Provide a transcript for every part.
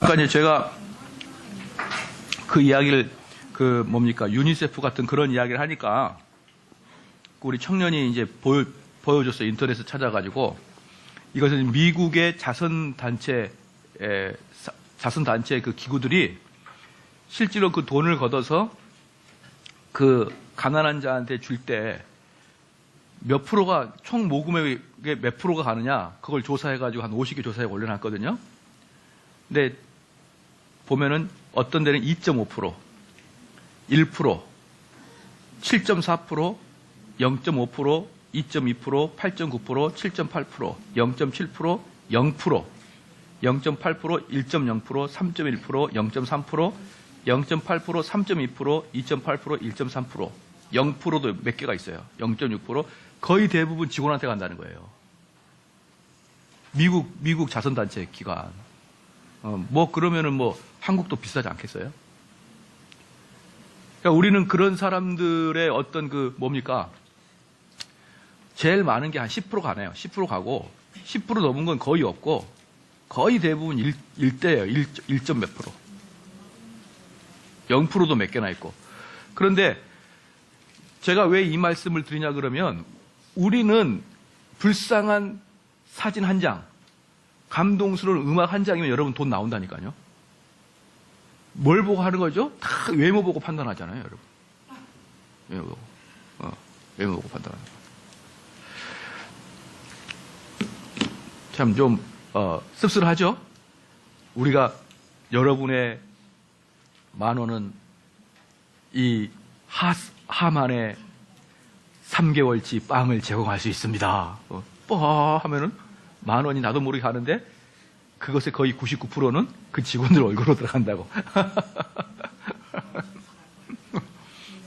그러니까 이제 제가 그 이야기를 유니세프 같은 그런 이야기를 하니까 우리 청년이 이제 보여줬어요. 인터넷에 찾아가지고 이것은 미국의 자선단체 그 기구들이 실제로 그 돈을 걷어서 그 가난한 자한테 줄 때 몇 프로가 총 모금액의 몇 프로가 가느냐 그걸 조사해가지고 한 50개 조사에 올려놨거든요. 근데 보면은 어떤 데는 2.5%, 1%, 7.4%, 0.5%, 2.2%, 8.9%, 7.8%, 0.7%, 0%, 0.8%, 1.0%, 3.1%, 0.3%, 0.8%, 3.2%, 2.8%, 1.3%, 0%도 몇 개가 있어요. 0.6%. 거의 대부분 직원한테 간다는 거예요. 미국 자선단체 기관. 그러면은 한국도 비싸지 않겠어요? 그러니까 우리는 그런 사람들의 어떤 제일 많은 게 한 10% 가네요. 10% 가고, 10% 넘은 건 거의 없고, 거의 대부분 1대예요. 1점 몇 프로. 0%도 몇 개나 있고. 그런데 제가 왜 이 말씀을 드리냐 그러면 우리는 불쌍한 사진 한 장, 감동스러운 음악 한 장이면 여러분 돈 나온다니까요. 뭘 보고 하는 거죠? 다 외모 보고 판단하잖아요, 여러분. 외모 보고. 외모 보고 판단하는 거. 참 좀 씁쓸하죠? 우리가 여러분의 10,000원은 이 하만의 3개월치 빵을 제공할 수 있습니다. 하면은 10,000원이 나도 모르게 가는데 그것의 거의 99%는 그 직원들 얼굴로 들어간다고.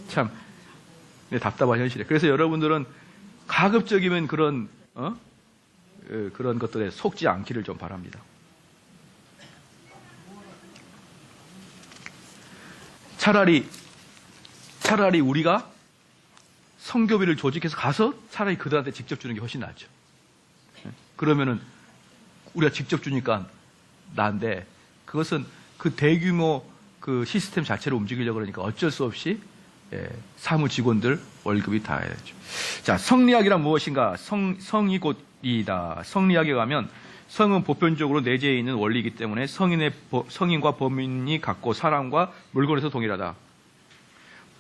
참 답답한 현실이에요. 그래서 여러분들은 가급적이면 그런 것들에 속지 않기를 좀 바랍니다. 차라리 우리가 성교비를 조직해서 가서 차라리 그들한테 직접 주는 게 훨씬 낫죠. 그러면은 우리가 직접 주니까 나은데 그것은 그 대규모 그 시스템 자체를 움직이려고 그러니까 어쩔 수 없이 사무 직원들 월급이 다 해야 되죠. 자, 성리학이란 무엇인가? 성이 곧 이다. 성리학에 가면 성은 보편적으로 내재해 있는 원리이기 때문에 성인과 범인이 같고 사람과 물건에서 동일하다.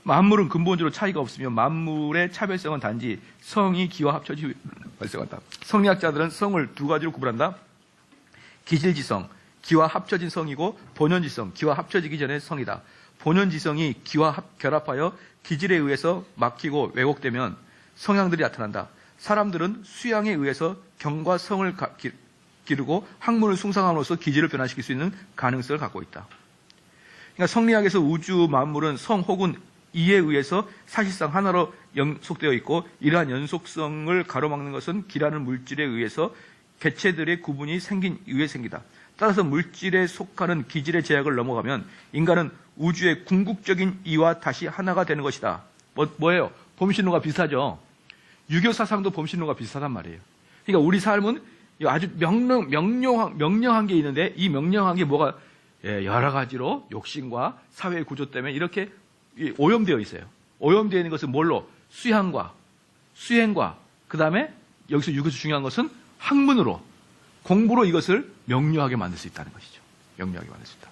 만물은 근본적으로 차이가 없으며 만물의 차별성은 단지 성이 기와 합쳐지 발생한다. 성리학자들은 성을 두 가지로 구분한다. 기질지성, 기와 합쳐진 성이고 본연지성, 기와 합쳐지기 전의 성이다. 본연지성이 기와 결합하여 기질에 의해서 막히고 왜곡되면 성향들이 나타난다. 사람들은 수양에 의해서 경과 성을 기르고 학문을 숭상함으로써 기질을 변화시킬 수 있는 가능성을 갖고 있다. 그러니까 성리학에서 우주 만물은 성 혹은 이에 의해서 사실상 하나로 연속되어 있고 이러한 연속성을 가로막는 것은 기라는 물질에 의해서 개체들의 구분이 생긴 이유에 생기다. 따라서 물질에 속하는 기질의 제약을 넘어가면 인간은 우주의 궁극적인 이와 다시 하나가 되는 것이다. 뭐예요? 범신론과 비슷하죠. 유교 사상도 범신론과 비슷하단 말이에요. 그러니까 우리 삶은 아주 명령한 게 있는데 이 명령한 게 뭐가 여러 가지로 욕심과 사회의 구조 때문에 이렇게 오염되어 있어요. 오염되어 있는 것은 뭘로? 수행과 그 다음에 여기서 유교에서 중요한 것은 학문으로 공부로 이것을 명료하게 만들 수 있다는 것이죠. 명료하게 만들 수 있다.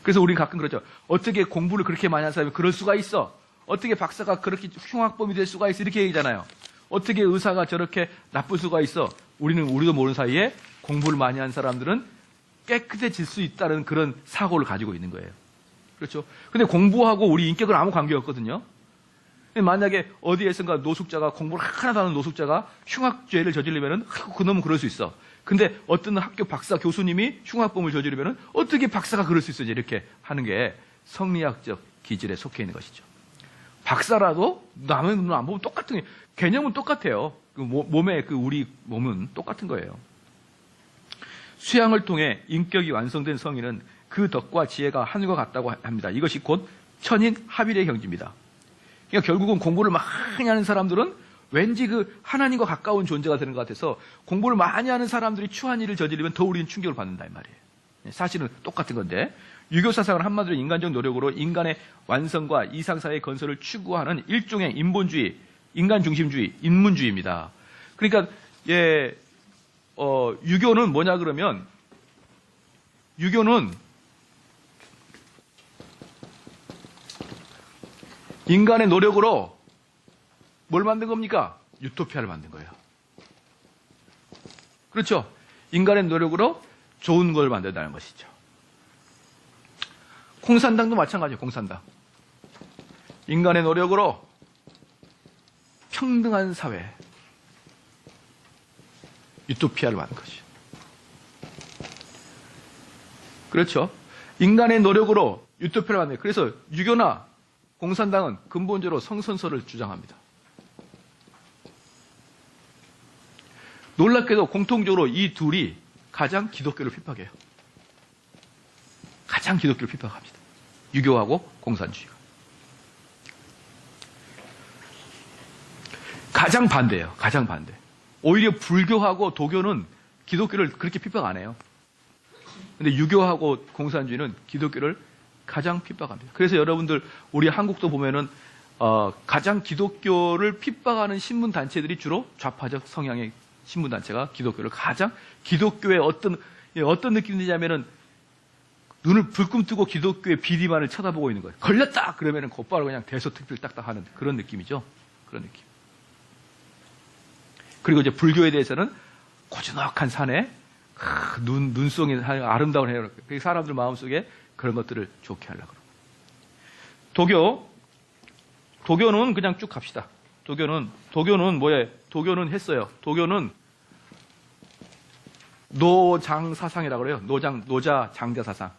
그래서 우리는 가끔 그러죠. 어떻게 공부를 그렇게 많이 한 사람이 그럴 수가 있어? 어떻게 박사가 그렇게 흉악범이 될 수가 있어? 이렇게 얘기잖아요. 어떻게 의사가 저렇게 나쁠 수가 있어? 우리도 모르는 사이에 공부를 많이 한 사람들은 깨끗해질 수 있다는 그런 사고를 가지고 있는 거예요. 그렇죠? 근데 공부하고 우리 인격은 아무 관계 없거든요. 만약에 어디에선가 노숙자가 공부를 하나도 안 하는 노숙자가 흉악죄를 저지르면은 그 놈은 그럴 수 있어. 근데 어떤 학교 박사 교수님이 흉악범을 저지르면은 어떻게 박사가 그럴 수 있어? 이렇게 하는 게 성리학적 기질에 속해 있는 것이죠. 박사라도 남의 눈 안 보면 똑같은 게 개념은 똑같아요. 우리 몸은 똑같은 거예요. 수양을 통해 인격이 완성된 성인은 그 덕과 지혜가 하늘과 같다고 합니다. 이것이 곧 천인 합일의 경지입니다. 그러니까 결국은 공부를 많이 하는 사람들은 왠지 하나님과 가까운 존재가 되는 것 같아서 공부를 많이 하는 사람들이 추한 일을 저지르면 더 우리는 충격을 받는다 이 말이에요. 사실은 똑같은 건데, 유교 사상은 한마디로 인간적 노력으로 인간의 완성과 이상사회 건설을 추구하는 일종의 인본주의, 인간 중심주의, 인문주의입니다. 그러니까 유교는 뭐냐 그러면, 유교는 인간의 노력으로 뭘 만든 겁니까? 유토피아를 만든 거예요. 그렇죠? 인간의 노력으로 좋은 걸 만든다는 것이죠. 공산당도 마찬가지예요. 공산당. 인간의 노력으로 평등한 사회, 유토피아를 만든 것이죠. 그렇죠? 인간의 노력으로 유토피아를 만든 거예요. 그래서 유교나 공산당은 근본적으로 성선설을 주장합니다. 놀랍게도 공통적으로 이 둘이 가장 기독교를 핍박해요. 가장 기독교를 핍박합니다. 유교하고 공산주의가. 가장 반대예요. 가장 반대. 오히려 불교하고 도교는 기독교를 그렇게 핍박 안 해요. 근데 유교하고 공산주의는 기독교를 가장 핍박합니다. 그래서 여러분들 우리 한국도 보면은 가장 기독교를 핍박하는 신문 단체들이 주로 좌파적 성향의 신문 단체가 기독교를 가장 기독교의 어떤 느낌이냐면은 눈을 불끈 뜨고 기독교의 비리만을 쳐다보고 있는 거예요. 걸렸다 그러면은 곧바로 그냥 대소특필 딱딱 하는 그런 느낌이죠. 그런 느낌. 그리고 이제 불교에 대해서는 고즈넉한 산에 눈송이 아름다운 해요. 사람들 마음속에 그런 것들을 좋게 하려고 그러고. 도교는 그냥 쭉 갑시다. 도교는 뭐예요? 도교는 했어요. 도교는 노장 사상이라고 그래요. 노자 장자 사상.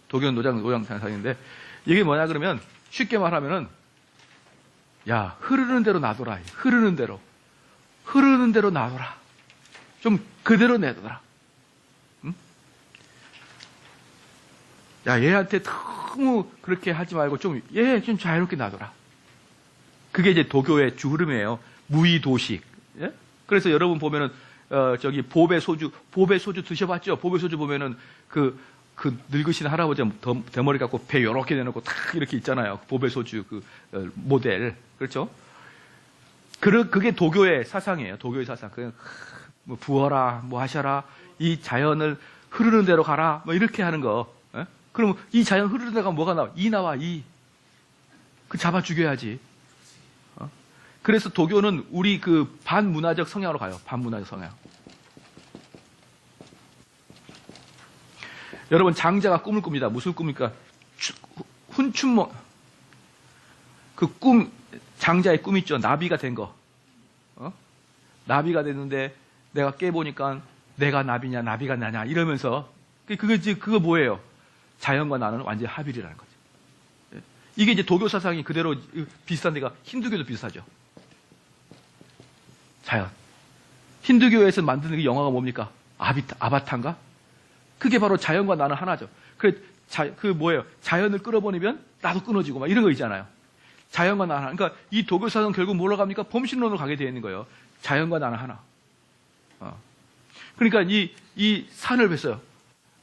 도교는 노장 사상인데 이게 뭐냐 그러면 쉽게 말하면은 야 흐르는 대로 놔둬라. 흐르는 대로 놔둬라. 좀 그대로 내둬라. 야, 얘한테 너무 그렇게 하지 말고 좀 자유롭게 놔둬라. 그게 이제 도교의 주 흐름이에요. 무의도식. 예? 그래서 여러분 보면은, 보배 소주 드셔봤죠? 보배 소주 보면은 그 늙으신 할아버지 대머리 갖고 배 요렇게 내놓고 탁 이렇게 있잖아요. 보배 소주 모델. 그렇죠? 그게 도교의 사상이에요. 도교의 사상. 그냥 뭐 부어라, 뭐 하셔라. 이 자연을 흐르는 대로 가라. 뭐 이렇게 하는 거. 그럼 이 자연 흐르는 데가 뭐가 나와? 이 나와, 이. 그 잡아 죽여야지. 그래서 도교는 우리 그 반문화적 성향으로 가요. 반문화적 성향. 여러분, 장자가 꿈을 꿉니다. 무슨 꿈입니까? 훈춘모. 장자의 꿈 있죠. 나비가 된 거. 나비가 됐는데 내가 깨보니까 내가 나비냐, 나비가 나냐, 이러면서. 그거 뭐예요? 자연과 나는 완전히 합일이라는 거죠. 이게 이제 도교 사상이 그대로 비슷한 데가 힌두교도 비슷하죠. 자연. 힌두교에서 만드는 그 영화가 뭡니까? 아바타인가? 그게 바로 자연과 나는 하나죠. 뭐예요? 자연을 끌어버리면 나도 끊어지고 막 이런 거 있잖아요. 자연과 나는 하나. 그러니까 이 도교 사상은 결국 뭐로 갑니까? 범신론으로 가게 되어 있는 거예요. 자연과 나는 하나. 그러니까 이 산을 뵀어요.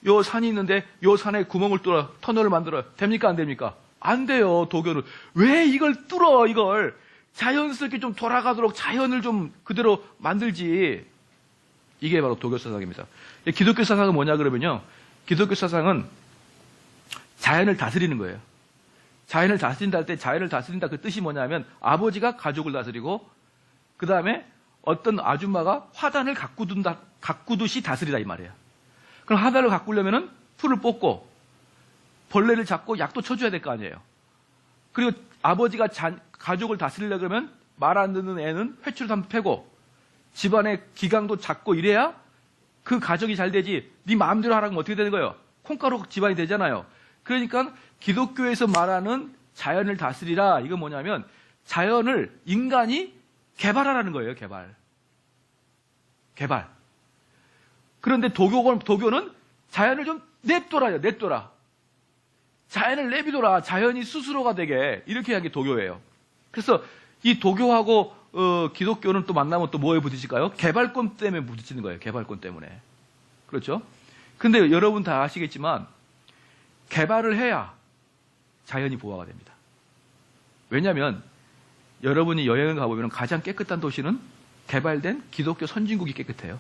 요 산이 있는데 요 산에 구멍을 뚫어 터널을 만들어요. 됩니까 안 됩니까? 안 돼요. 도교는. 왜 이걸 뚫어 이걸. 자연스럽게 좀 돌아가도록 자연을 좀 그대로 만들지. 이게 바로 도교 사상입니다. 기독교 사상은 뭐냐 그러면요. 기독교 사상은 자연을 다스리는 거예요. 자연을 다스린다 할 때 자연을 다스린다 그 뜻이 뭐냐면 아버지가 가족을 다스리고 그 다음에 어떤 아줌마가 화단을 가꾸듯이 다스리다 이 말이에요. 그럼 화단을 가꾸려면은 풀을 뽑고 벌레를 잡고 약도 쳐줘야 될 거 아니에요. 그리고 아버지가 가족을 다스리려고 그러면 말 안 듣는 애는 회초리도 한번 패고 집안의 기강도 잡고 이래야 그 가족이 잘 되지. 네 마음대로 하라고 하면 어떻게 되는 거예요? 콩가루 집안이 되잖아요. 그러니까 기독교에서 말하는 자연을 다스리라 이건 뭐냐면 자연을 인간이 개발하라는 거예요. 개발. 그런데 도교는 자연을 좀 냅둬라. 자연을 내비둬라. 자연이 스스로가 되게 이렇게 하는 게 도교예요. 그래서 이 도교하고 기독교는 또 만나면 또 뭐에 부딪힐까요? 개발권 때문에 부딪히는 거예요. 개발권 때문에. 그렇죠? 근데 여러분 다 아시겠지만 개발을 해야 자연이 보호가 됩니다. 왜냐하면 여러분이 여행을 가보면 가장 깨끗한 도시는 개발된 기독교 선진국이 깨끗해요.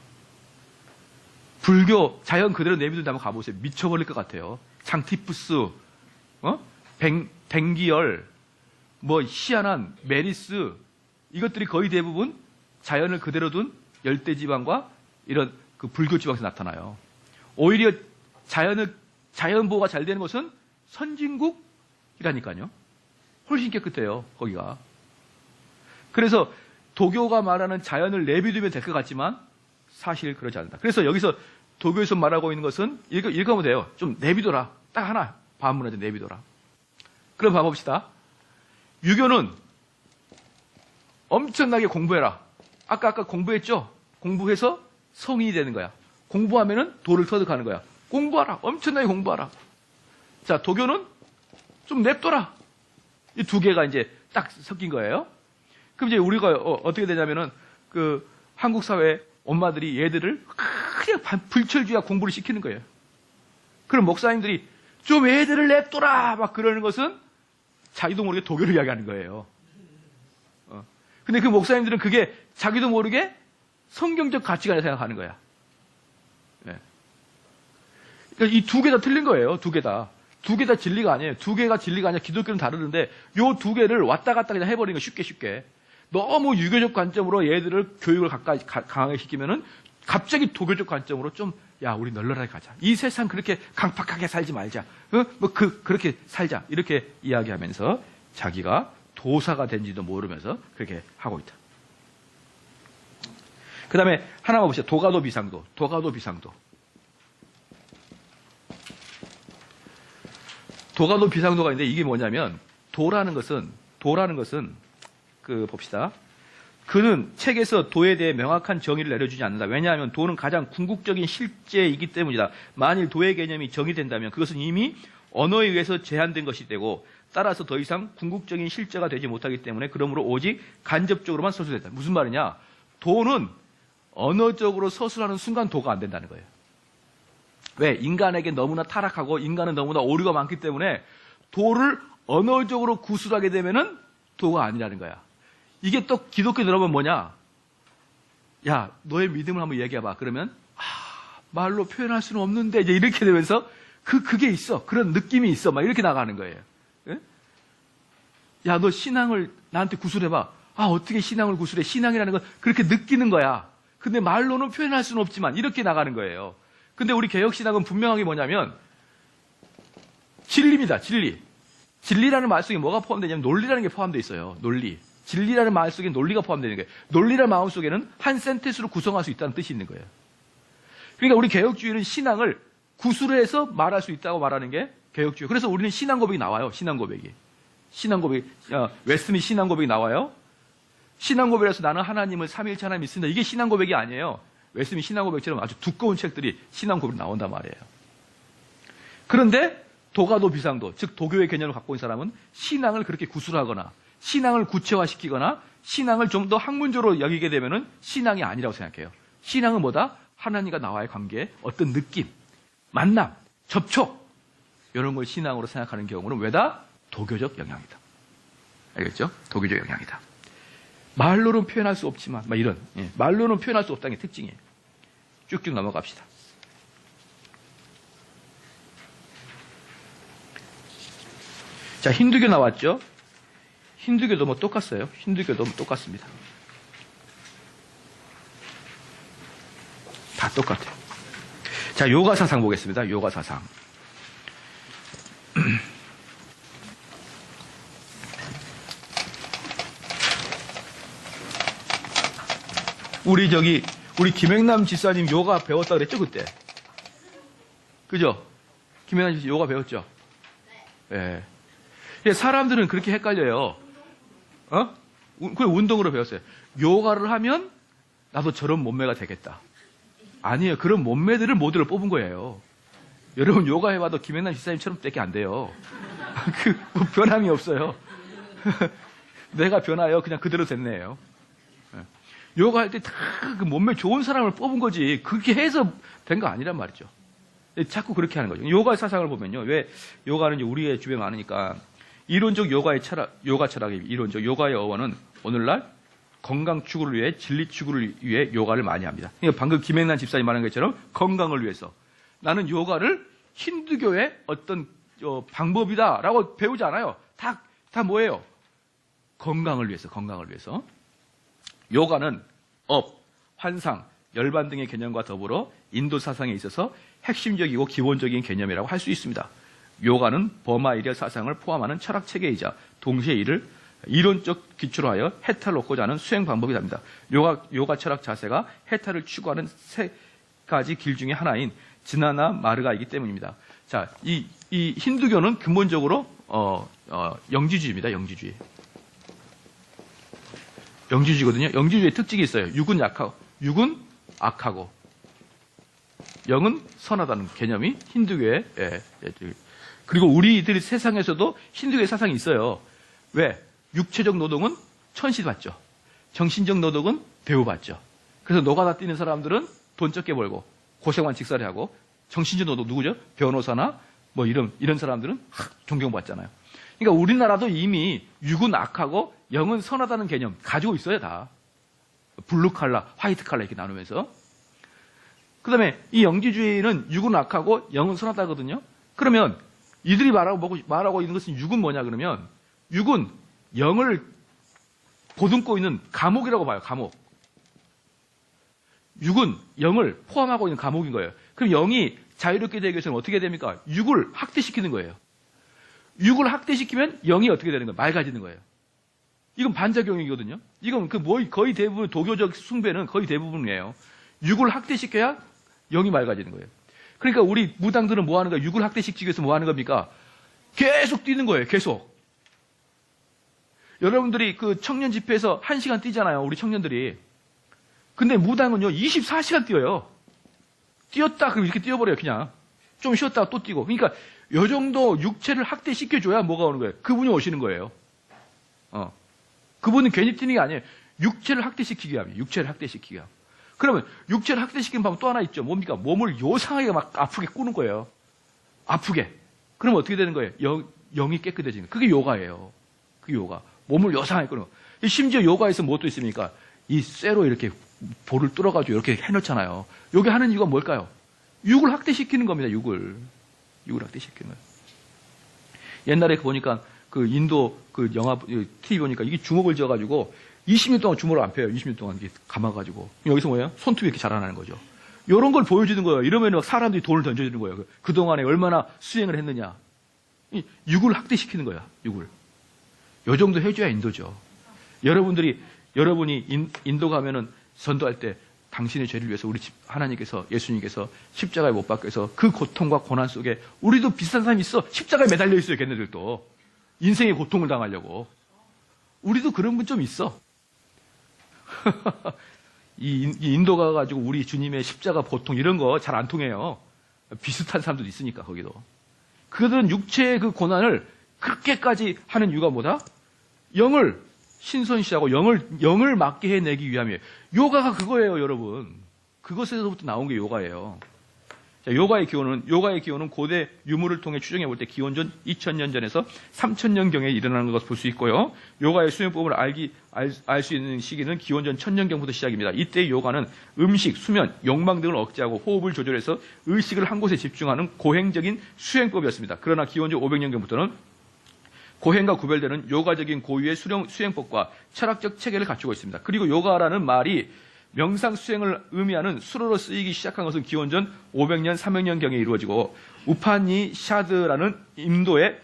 불교 자연 그대로 내비둔 데 한번 가보세요. 미쳐버릴 것 같아요. 장티푸스, 벵기열, 희한한 메리스, 이것들이 거의 대부분 자연을 그대로 둔 열대지방과 이런 그 불교 지방에서 나타나요. 오히려 자연 보호가 잘 되는 곳은 선진국이라니까요. 훨씬 깨끗해요, 거기가. 그래서 도교가 말하는 자연을 내비두면 될 것 같지만 사실 그러지 않는다. 그래서 여기서 도교에서 말하고 있는 것은 이렇게 하면 돼요. 좀 내비둬라. 딱 하나 반문하자, 내비둬라. 그럼 봐봅시다. 유교는 엄청나게 공부해라. 아까 공부했죠? 공부해서 성인이 되는 거야. 공부하면은 도를 터득하는 거야. 공부하라. 엄청나게 공부하라. 자, 도교는 좀 냅둬라. 이 두 개가 이제 딱 섞인 거예요. 그럼 이제 우리가 어떻게 되냐면은 그 한국 사회 엄마들이 얘들을 그냥 불철주야 공부를 시키는 거예요. 그럼 목사님들이 좀 애들을 냅둬라 막 그러는 것은 자기도 모르게 도교를 이야기하는 거예요. 근데 그 목사님들은 그게 자기도 모르게 성경적 가치관을 생각하는 거야. 네. 그러니까 이 두 개 다 틀린 거예요. 두 개 다. 두 개 다 진리가 아니에요. 두 개가 진리가 아니라 기독교는 다르는데 요 두 개를 왔다 갔다 그냥 해버리는 거 쉽게. 너무 유교적 관점으로 얘들을 교육을 강하게 시키면은 갑자기 도교적 관점으로 좀, 야, 우리 널널하게 가자. 이 세상 그렇게 강팍하게 살지 말자. 그렇게 살자. 이렇게 이야기하면서 자기가 도사가 된지도 모르면서 그렇게 하고 있다. 그 다음에 하나만 보시죠. 도가도 비상도. 도가도 비상도가 있는데 이게 뭐냐면 도라는 것은 봅시다. 그는 책에서 도에 대해 명확한 정의를 내려주지 않는다. 왜냐하면 도는 가장 궁극적인 실제이기 때문이다. 만일 도의 개념이 정의된다면 그것은 이미 언어에 의해서 제한된 것이 되고 따라서 더 이상 궁극적인 실제가 되지 못하기 때문에 그러므로 오직 간접적으로만 서술된다. 무슨 말이냐? 도는 언어적으로 서술하는 순간 도가 안 된다는 거예요. 왜? 인간에게 너무나 타락하고 인간은 너무나 오류가 많기 때문에 도를 언어적으로 구술하게 되면은 도가 아니라는 거야. 이게 또 기독교 들어보면 뭐냐? 야, 너의 믿음을 한번 얘기해봐. 그러면 말로 표현할 수는 없는데 이제 이렇게 되면서 그게 있어. 그런 느낌이 있어. 막 이렇게 나가는 거예요. 예? 야, 너 신앙을 나한테 구술해봐. 어떻게 신앙을 구술해? 신앙이라는 건 그렇게 느끼는 거야. 근데 말로는 표현할 수는 없지만 이렇게 나가는 거예요. 근데 우리 개혁신학은 분명하게 뭐냐면 진리입니다. 진리. 진리라는 말 속에 뭐가 포함되냐면 논리라는 게 포함되어 있어요. 논리. 진리라는 말 속에 논리가 포함되는 거예요. 논리라는 마음 속에는 한 센텐스로 구성할 수 있다는 뜻이 있는 거예요. 그러니까 우리 개혁주의는 신앙을 구술해서 말할 수 있다고 말하는 게 개혁주의. 그래서 우리는 신앙 고백이 나와요. 신앙 고백이. 웨스트민 신앙 고백이 나와요. 신앙 고백에서 나는 하나님을 삼위일체 하나님 믿습니다. 이게 신앙 고백이 아니에요. 웨스민 신앙 고백처럼 아주 두꺼운 책들이 신앙 고백으로 나온단 말이에요. 그런데 도가도 비상도, 즉 도교의 개념을 갖고 있는 사람은 신앙을 그렇게 구술하거나 신앙을 구체화시키거나 신앙을 좀 더 학문적으로 여기게 되면은 신앙이 아니라고 생각해요. 신앙은 뭐다? 하나님과 나와의 관계, 어떤 느낌, 만남, 접촉 이런 걸 신앙으로 생각하는 경우는 왜다? 도교적 영향이다. 알겠죠? 도교적 영향이다. 말로는 표현할 수 없지만 이런 말로는 표현할 수 없다는 게 특징이에요. 쭉쭉 넘어갑시다. 자, 힌두교 나왔죠? 힌두교도 똑같아요. 힌두교도 똑같습니다. 다 똑같아요. 자, 요가 사상 보겠습니다. 요가 사상. 우리 김행남 집사님 요가 배웠다 그랬죠, 그때? 그죠? 김행남 집사님 요가 배웠죠? 네. 예. 사람들은 그렇게 헷갈려요. 그 운동으로 배웠어요. 요가를 하면 나도 저런 몸매가 되겠다. 아니에요. 그런 몸매들을 모두를 뽑은 거예요. 여러분 요가 해봐도 김행남 집사님처럼 밖에 안 돼요. 뭐 변함이 없어요. 내가 변화요. 그냥 그대로 됐네요. 요가 할 때 다 그 몸매 좋은 사람을 뽑은 거지. 그렇게 해서 된 거 아니란 말이죠. 자꾸 그렇게 하는 거죠. 요가 사상을 보면요. 왜 요가는 이제 우리의 주변에 많으니까 이론적 요가의 철학, 요가 철학의 이론적 요가의 어원은 오늘날 건강 추구를 위해 진리 추구를 위해 요가를 많이 합니다. 그러니까 방금 김행란 집사님 말한 것처럼 건강을 위해서 나는 요가를 힌두교의 어떤 방법이다라고 배우지 않아요. 다 뭐예요? 건강을 위해서, 건강을 위해서. 요가는 업, 환상, 열반 등의 개념과 더불어 인도 사상에 있어서 핵심적이고 기본적인 개념이라고 할 수 있습니다. 요가는 버마이리아 사상을 포함하는 철학 체계이자 동시에 이를 이론적 기초로 하여 해탈을 얻고자 하는 수행 방법이 됩니다. 요가 철학 자세가 해탈을 추구하는 세 가지 길 중에 하나인 지나나 마르가이기 때문입니다. 자, 이 힌두교는 근본적으로 영지주의입니다. 영지주의. 영지주의거든요. 영지주의의 특징이 있어요. 육은 악하고 영은 선하다는 개념이 힌두교의 그리고 우리들이 세상에서도 힌두교의 사상이 있어요. 왜? 육체적 노동은 천시받죠. 정신적 노동은 대우받죠. 그래서 노가다 뛰는 사람들은 돈 적게 벌고 고생만 직살해 하고 정신적 노동 누구죠? 변호사나 뭐 이런 사람들은 존경받잖아요. 그러니까 우리나라도 이미 육은 악하고 영은 선하다는 개념 가지고 있어요, 다. 블루 칼라, 화이트 칼라 이렇게 나누면서. 그 다음에 이 영지주의는 육은 악하고 영은 선하다거든요. 그러면 이들이 말하고 있는 것은 육은 뭐냐 그러면 육은 영을 보듬고 있는 감옥이라고 봐요, 감옥. 육은 영을 포함하고 있는 감옥인 거예요. 그럼 영이 자유롭게 되기 위해서는 어떻게 됩니까? 육을 학대시키는 거예요. 육을 학대시키면 영이 어떻게 되는 거예요? 맑아지는 거예요. 이건 반작용이거든요. 이건 거의 대부분 도교적 숭배는 거의 대부분이에요. 육을 학대시켜야 영이 맑아지는 거예요. 그러니까 우리 무당들은 뭐 하는 거예요? 육을 학대시키기 위해서 뭐 하는 겁니까? 계속 뛰는 거예요. 계속. 여러분들이 그 청년 집회에서 1시간 뛰잖아요. 우리 청년들이. 근데 무당은요 24시간 뛰어요. 뛰었다 그럼 이렇게 뛰어버려요. 그냥. 좀 쉬었다가 또 뛰고. 그러니까 요 정도 육체를 학대시켜줘야 뭐가 오는 거예요? 그분이 오시는 거예요. 그분은 괜히 뛰는 게 아니에요. 육체를 학대시키게 합니다. 육체를 학대시키게 합니다. 그러면 육체를 학대시키는 방법 또 하나 있죠. 뭡니까? 몸을 요상하게 막 아프게 꾸는 거예요. 아프게. 그러면 어떻게 되는 거예요? 영이 깨끗해지는 거예요. 그게 요가예요. 그게 요가. 몸을 요상하게 꾸는 거예요. 심지어 요가에서 무엇도 있습니까? 이 쇠로 이렇게 볼을 뚫어가지고 이렇게 해놓잖아요. 여기 하는 이유가 뭘까요? 육을 학대시키는 겁니다. 육을 학대시키는 거예요. 옛날에 보니까 그 인도 그 영화 TV 보니까 이게 주먹을 쥐어가지고 20년 동안 주먹을 안 펴요. 20년 동안 이렇게 감아가지고 여기서 뭐예요? 손톱이 이렇게 자라나는 거죠. 이런 걸 보여주는 거예요. 이러면 막 사람들이 돈을 던져주는 거예요. 그 동안에 얼마나 수행을 했느냐. 육을 학대시키는 거야. 육을. 요 정도 해줘야 인도죠. 여러분이 인도 가면은 전도할 때 당신의 죄를 위해서 우리 하나님께서 예수님께서 십자가에 못 박혀서 그 고통과 고난 속에 우리도 비슷한 사람이 있어. 십자가에 매달려 있어요. 걔네들도. 인생의 고통을 당하려고. 우리도 그런 분 좀 있어. 이 인도 가가지고 우리 주님의 십자가 고통 이런 거 잘 안 통해요. 비슷한 사람들도 있으니까 거기도. 그들은 육체의 그 고난을 그렇게까지 하는 이유가 뭐다? 영을 신선시하고 영을 맞게 해내기 위함이에요. 요가가 그거예요, 여러분. 그것에서부터 나온 게 요가예요. 자, 요가의 기원은 고대 유물을 통해 추정해 볼 때 기원전 2000년 전에서 3000년경에 일어나는 것을 볼 수 있고요. 요가의 수행법을 알 수 있는 시기는 기원전 1000년경부터 시작입니다. 이때 요가는 음식, 수면, 욕망 등을 억제하고 호흡을 조절해서 의식을 한 곳에 집중하는 고행적인 수행법이었습니다. 그러나 기원전 500년경부터는 고행과 구별되는 요가적인 고유의 수행법과 철학적 체계를 갖추고 있습니다. 그리고 요가라는 말이 명상 수행을 의미하는 수로로 쓰이기 시작한 것은 기원전 500년, 300년경에 이루어지고 우파니샤드라는 인도의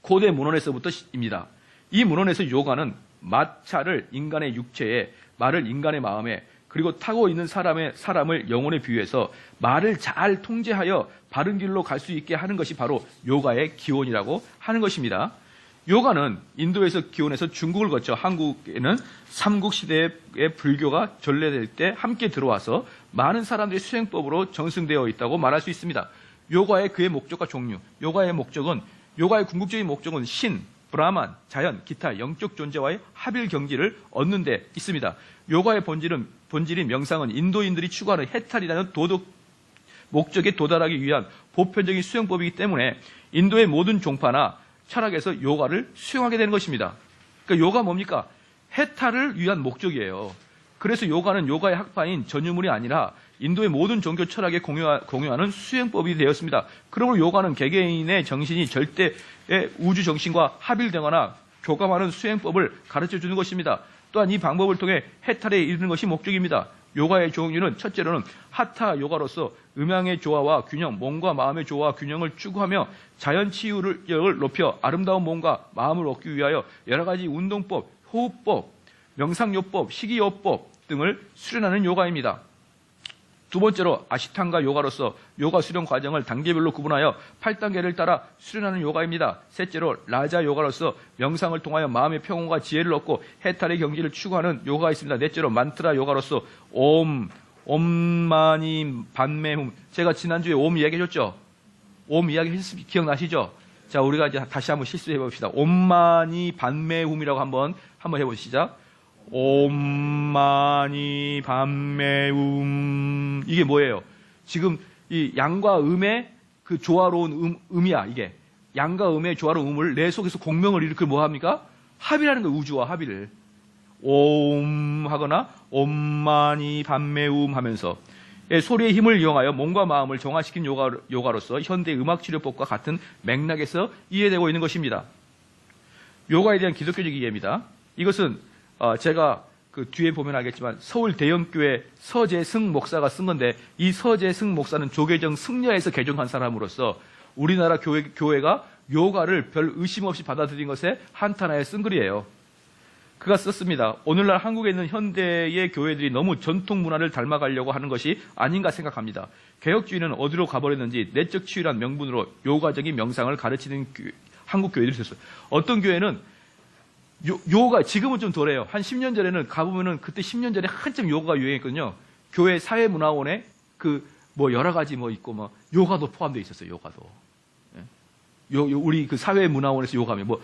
고대 문헌에서부터입니다. 이 문헌에서 요가는 마차를 인간의 육체에, 말을 인간의 마음에, 그리고 타고 있는 사람을 영혼에 비유해서 말을 잘 통제하여 바른 길로 갈 수 있게 하는 것이 바로 요가의 기원이라고 하는 것입니다. 요가는 인도에서 기원해서 중국을 거쳐 한국에는 삼국시대의 불교가 전래될 때 함께 들어와서 많은 사람들의 수행법으로 정승되어 있다고 말할 수 있습니다. 요가의 그의 목적과 종류, 요가의 궁극적인 목적은 신, 브라만, 자연, 기타 영적 존재와의 합일 경지를 얻는 데 있습니다. 요가의 본질인 명상은 인도인들이 추구하는 해탈이라는 목적에 도달하기 위한 보편적인 수행법이기 때문에 인도의 모든 종파나 철학에서 요가를 수용하게 되는 것입니다. 그러니까 요가 뭡니까? 해탈을 위한 목적이에요. 그래서 요가는 요가의 학파인 전유물이 아니라 인도의 모든 종교 철학에 공유하는 수행법이 되었습니다. 그러므로 요가는 개개인의 정신이 절대의 우주 정신과 합일되거나 교감하는 수행법을 가르쳐주는 것입니다. 또한 이 방법을 통해 해탈에 이르는 것이 목적입니다. 요가의 종류는 첫째로는 하타 요가로서 음양의 조화와 균형, 몸과 마음의 조화와 균형을 추구하며 자연 치유를 높여 아름다운 몸과 마음을 얻기 위하여 여러 가지 운동법, 호흡법, 명상요법, 식이요법 등을 수련하는 요가입니다. 두 번째로 아시탄가 요가로서 요가 수련 과정을 단계별로 구분하여 8단계를 따라 수련하는 요가입니다. 셋째로 라자 요가로서 명상을 통하여 마음의 평온과 지혜를 얻고 해탈의 경지를 추구하는 요가가 있습니다. 넷째로 만트라 요가로서 옴마니 반매훔, 제가 지난주에 옴 이야기해줬죠? 옴 이야기했으면 기억나시죠? 자, 우리가 이제 다시 한번 실수해 봅시다. 옴마니 반매훔이라고 한번 해보시죠. 옴마니 반매움. 이게 뭐예요? 지금 이 양과 음의 그 조화로운 음이야, 이게. 양과 음의 조화로운 음을 내 속에서 공명을 일으켜 뭐 합니까? 합이라는 거예요, 우주와 합의를. 옴 하거나 옴마니 반매움 하면서 소리의 힘을 이용하여 몸과 마음을 정화시킨 요가로서 현대 음악치료법과 같은 맥락에서 이해되고 있는 것입니다. 요가에 대한 기독교적 이해입니다. 이것은 제가 그 뒤에 보면 알겠지만 서울 대형교회 서재승 목사가 쓴 건데, 이 서재승 목사는 조계정 승려에서 개종한 사람으로서 우리나라 교회가 요가를 별 의심 없이 받아들인 것에 한탄하여 쓴 글이에요. 그가 썼습니다. 오늘날 한국에 있는 현대의 교회들이 너무 전통 문화를 닮아가려고 하는 것이 아닌가 생각합니다. 개혁주의는 어디로 가버렸는지 내적 치유란 명분으로 요가적인 명상을 가르치는 한국 교회들이 있었어요. 어떤 교회는 요가, 지금은 좀 덜해요. 한 10년 전에는 가보면은 그때 10년 전에 한참 요가가 유행했거든요. 교회 사회문화원에 여러 가지 있고 요가도 포함되어 있었어요. 요가도. 우리 그 사회문화원에서 요가하면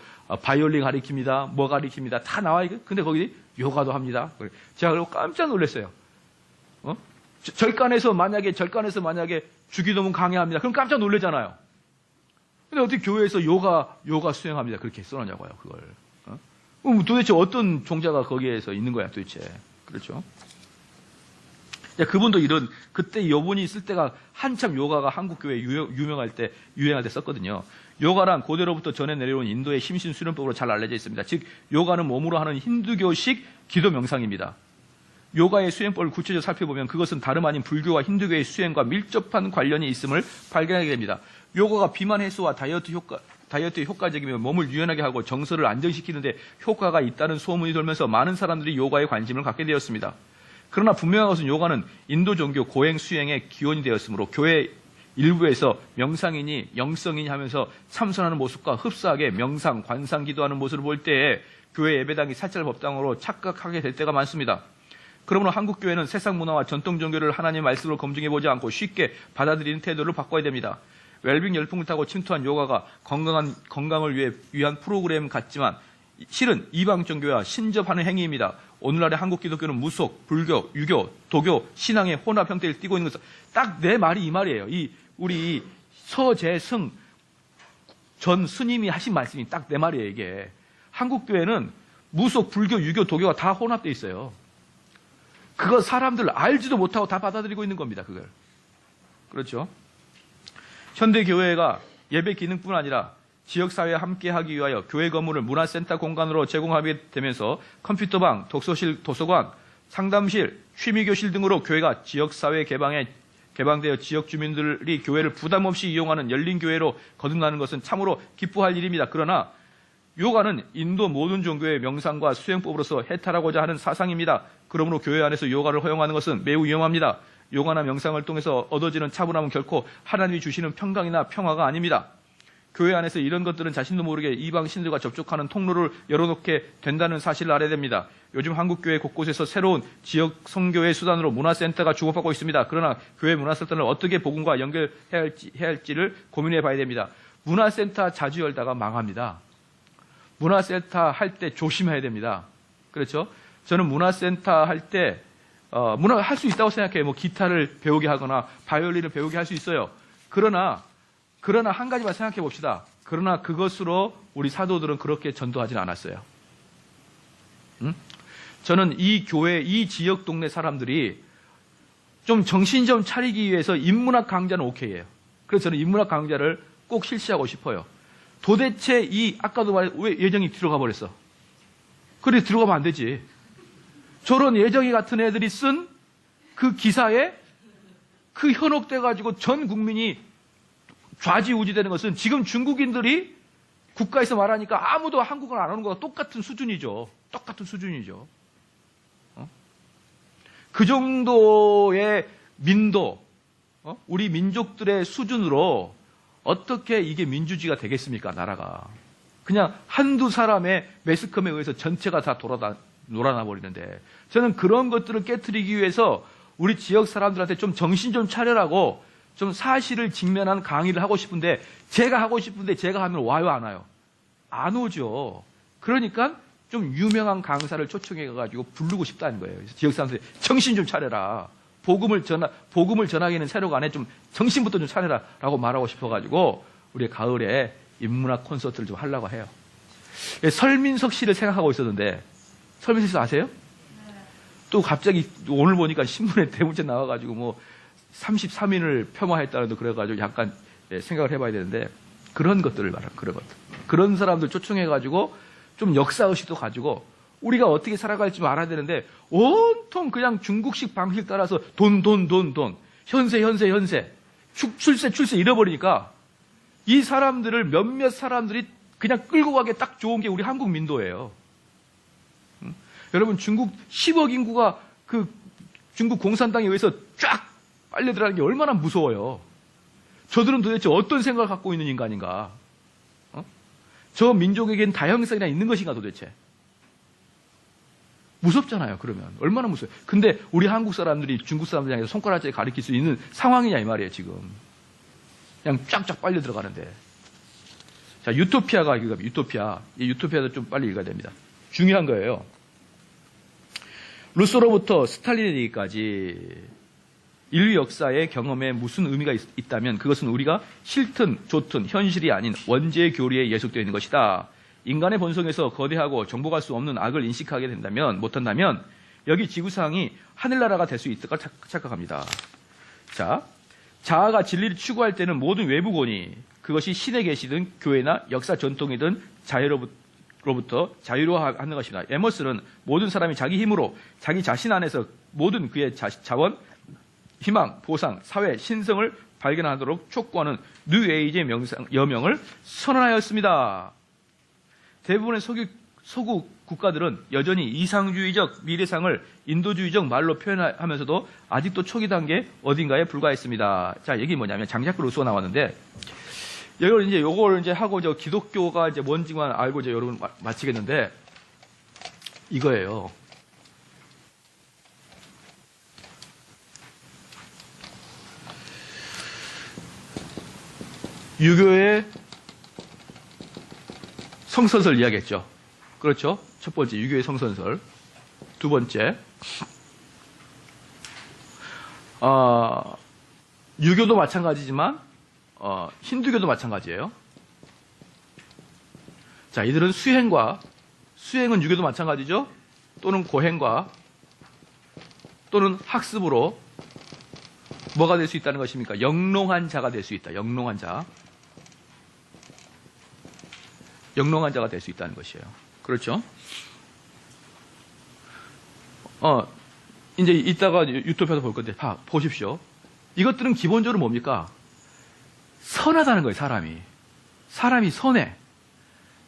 바이올린 가르칩니다. 뭐 가르칩니다. 다 나와 있고. 근데 거기 요가도 합니다. 제가 그리고 깜짝 놀랐어요. 절간에서 만약에 주기도문 강의합니다. 그럼 깜짝 놀라잖아요. 근데 어떻게 교회에서 요가 수행합니다. 그렇게 써놓냐고요, 그걸. 도대체 어떤 종자가 거기에서 있는 거야, 도대체. 그렇죠? 그분도 그때 이분이 있을 때가 한참 요가가 한국 교회에 유행할 때 썼거든요. 요가란 고대로부터 전해 내려온 인도의 심신 수련법으로 잘 알려져 있습니다. 즉, 요가는 몸으로 하는 힌두교식 기도 명상입니다. 요가의 수행법을 구체적으로 살펴보면 그것은 다름 아닌 불교와 힌두교의 수행과 밀접한 관련이 있음을 발견하게 됩니다. 요가가 비만 해소와 다이어트에 효과적이며 몸을 유연하게 하고 정서를 안정시키는데 효과가 있다는 소문이 돌면서 많은 사람들이 요가에 관심을 갖게 되었습니다. 그러나 분명한 것은 요가는 인도 종교 고행 수행의 기원이 되었으므로 교회 일부에서 명상이니 영성이니 하면서 참선하는 모습과 흡사하게 명상, 관상 기도하는 모습을 볼 때에 교회 예배당이 사찰 법당으로 착각하게 될 때가 많습니다. 그러므로 한국 교회는 세상 문화와 전통 종교를 하나님의 말씀으로 검증해보지 않고 쉽게 받아들이는 태도를 바꿔야 됩니다. 웰빙 열풍을 타고 침투한 요가가 건강을 위한 프로그램 같지만 실은 이방 종교와 신접하는 행위입니다. 오늘날의 한국 기독교는 무속, 불교, 유교, 도교, 신앙의 혼합 형태를 띠고 있는 것은 딱 내 말이 이 말이에요. 우리 서재승 전 스님이 하신 말씀이 딱 내 말이에요, 이게. 한국 교회는 무속, 불교, 유교, 도교가 다 혼합되어 있어요. 그거 사람들 알지도 못하고 다 받아들이고 있는 겁니다, 그걸. 그렇죠? 현대 교회가 예배 기능뿐 아니라 지역사회와 함께하기 위하여 교회 건물을 문화센터 공간으로 제공하게 되면서 컴퓨터방, 독서실, 도서관, 상담실, 취미교실 등으로 교회가 지역사회 개방되어 지역 주민들이 교회를 부담 없이 이용하는 열린 교회로 거듭나는 것은 참으로 기뻐할 일입니다. 그러나 요가는 인도 모든 종교의 명상과 수행법으로서 해탈하고자 하는 사상입니다. 그러므로 교회 안에서 요가를 허용하는 것은 매우 위험합니다. 요가나 명상을 통해서 얻어지는 차분함은 결코 하나님이 주시는 평강이나 평화가 아닙니다. 교회 안에서 이런 것들은 자신도 모르게 이방 신들과 접촉하는 통로를 열어놓게 된다는 사실을 알아야 됩니다. 요즘 한국 교회 곳곳에서 새로운 지역 선교의 수단으로 문화센터가 주목받고 있습니다. 그러나 교회 문화센터를 어떻게 복음과 연결해야 할지를 고민해 봐야 됩니다. 문화센터 자주 열다가 망합니다. 문화센터 할 때 조심해야 됩니다. 그렇죠? 저는 문화센터 할 때 문화 할 수 있다고 생각해요. 뭐 기타를 배우게 하거나 바이올린을 배우게 할 수 있어요. 그러나 한 가지만 생각해 봅시다. 그러나 그것으로 우리 사도들은 그렇게 전도하지는 않았어요. 저는 이 교회, 이 지역 동네 사람들이 좀 정신 좀 차리기 위해서 인문학 강좌는 오케이예요. 그래서 저는 인문학 강좌를 꼭 실시하고 싶어요. 도대체 아까도 말했 왜 예정이 뒤로 가버렸어? 그래, 들어가면 안 되지. 저런 예정이 같은 애들이 쓴 그 기사에 그 현혹돼가지고 전 국민이 좌지우지되는 것은 지금 중국인들이 국가에서 말하니까 아무도 한국어를 안 하는 것과 똑같은 수준이죠. 똑같은 수준이죠. 그 정도의 민도, 우리 민족들의 수준으로 어떻게 이게 민주주의가 되겠습니까, 나라가. 그냥 한두 사람의 매스컴에 의해서 전체가 다 놀아나 버리는데, 저는 그런 것들을 깨트리기 위해서 우리 지역 사람들한테 좀 정신 좀 차려라고 좀 사실을 직면한 강의를 하고 싶은데, 제가 하고 싶은데 제가 하면 와요, 안 와요? 안 오죠. 그러니까 좀 유명한 강사를 초청해가지고 부르고 싶다는 거예요. 그래서 지역 사람들이 정신 좀 차려라. 복음을 전하기에는 세로가 안에 좀 정신부터 좀 차려라라고 말하고 싶어가지고 우리 가을에 인문학 콘서트를 좀 하려고 해요. 설민석 씨를 생각하고 있었는데, 설민석 씨 아세요? 또 갑자기 오늘 보니까 신문에 대문자 나와가지고 뭐 33인을 폄하했다는데 그래가지고 약간 생각을 해봐야 되는데, 그런 것들을 말하는 그런 것들. 그런 사람들 초청해가지고 좀 역사의식도 가지고 우리가 어떻게 살아갈지 알아야 되는데, 온통 그냥 중국식 방식 따라서 돈, 현세, 출세 잃어버리니까 이 사람들을 몇몇 사람들이 그냥 끌고 가기 딱 좋은 게 우리 한국 민도예요. 여러분, 중국 10억 인구가 그 중국 공산당에 의해서 쫙 빨려 들어가는 게 얼마나 무서워요. 저들은 도대체 어떤 생각을 갖고 있는 인간인가? 저 민족에겐 다양성이나 있는 것인가 도대체? 무섭잖아요, 그러면. 얼마나 무서워요. 근데 우리 한국 사람들이 중국 사람들 향해서 손가락질 가리킬 수 있는 상황이냐, 이 말이에요, 지금. 그냥 쫙쫙 빨려 들어가는데. 자, 유토피아가 이거, 유토피아. 이 유토피아도 좀 빨리 읽어야 됩니다. 중요한 거예요. 루소로부터 스탈린에게까지 인류 역사의 경험에 무슨 의미가 있다면 그것은 우리가 싫든 좋든 현실이 아닌 원죄 교리에 예속되어 있는 것이다. 인간의 본성에서 거대하고 정복할 수 없는 악을 인식하게 된다면, 못한다면 여기 지구상이 하늘나라가 될 수 있을 걸 착각합니다. 자, 자아가 진리를 추구할 때는 모든 외부 권위, 그것이 신의 계시든 교회나 역사 전통이든 자유로부터 자유로워하는 것입니다. 에머스는 모든 사람이 자기 힘으로 자기 자신 안에서 모든 그의 자원, 희망, 보상, 사회, 신성을 발견하도록 촉구하는 뉴에이지의 여명을 선언하였습니다. 대부분의 서구 국가들은 여전히 이상주의적 미래상을 인도주의적 말로 표현하면서도 아직도 초기 단계 어딘가에 불과했습니다. 자, 얘기 뭐냐면 장자크 루소가 나왔는데, 요걸 이제 하고 기독교가 이제 뭔지만 알고 이제 여러분 마치겠는데, 이거예요. 유교의 성선설 이야기했죠. 그렇죠? 첫 번째, 유교의 성선설. 두 번째, 유교도 마찬가지지만, 힌두교도 마찬가지예요. 자, 이들은 수행은 유교도 마찬가지죠? 또는 고행과, 또는 학습으로 뭐가 될 수 있다는 것입니까? 영롱한 자가 될 수 있다. 영롱한 자. 영롱한 자가 될 수 있다는 것이에요. 그렇죠? 이제 이따가 유토피아도 볼 건데, 보십시오. 이것들은 기본적으로 뭡니까? 선하다는 거예요, 사람이. 사람이 선해.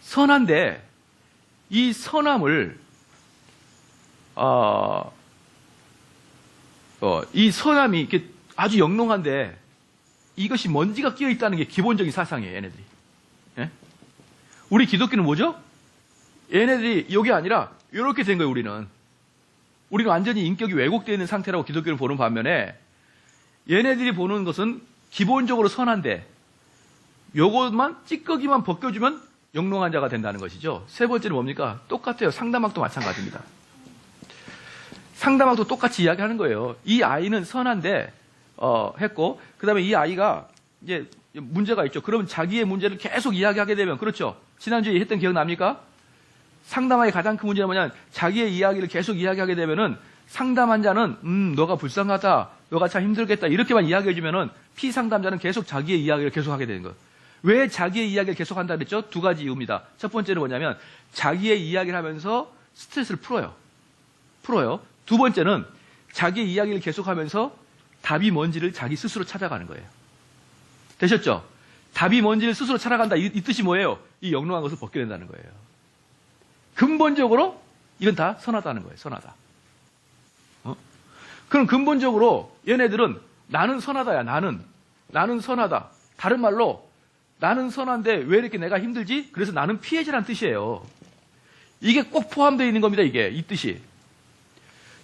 선한데, 이 선함을, 이 선함이 이렇게 아주 영롱한데, 이것이 먼지가 끼어 있다는 게 기본적인 사상이에요, 얘네들이. 예? 우리 기독교는 뭐죠? 얘네들이 여기 아니라 이렇게 된 거예요, 우리는. 우리는 완전히 인격이 왜곡되어 있는 상태라고 기독교를 보는 반면에 얘네들이 보는 것은 기본적으로 선한데 요것만 찌꺼기만 벗겨주면 영롱한 자가 된다는 것이죠. 세 번째는 뭡니까? 똑같아요. 상담학도 마찬가지입니다. 상담하고도 똑같이 이야기하는 거예요. 이 아이는 선한데 했고 그다음에 이 아이가 이제 문제가 있죠. 그러면 자기의 문제를 계속 이야기하게 되면 그렇죠. 지난주에 했던 기억 납니까? 상담하기 가장 큰 문제는 뭐냐면 자기의 이야기를 계속 이야기하게 되면은 상담한 자는 너가 불쌍하다, 너가 참 힘들겠다 이렇게만 이야기해 주면은 피상담자는 계속 자기의 이야기를 계속하게 되는 거예요. 왜 자기의 이야기를 계속한다 그랬죠? 두 가지 이유입니다. 첫 번째는 뭐냐면 자기의 이야기를 하면서 스트레스를 풀어요. 두 번째는 자기의 이야기를 계속하면서 답이 뭔지를 자기 스스로 찾아가는 거예요. 되셨죠? 답이 뭔지를 스스로 찾아간다. 이 뜻이 뭐예요? 이 영롱한 것을 벗겨낸다는 거예요. 근본적으로 이건 다 선하다는 거예요. 선하다. 그럼 근본적으로 얘네들은 나는 선하다야. 나는 선하다. 다른 말로 나는 선한데 왜 이렇게 내가 힘들지? 그래서 나는 피해자란 뜻이에요. 이게 꼭 포함되어 있는 겁니다. 이게 이 뜻이.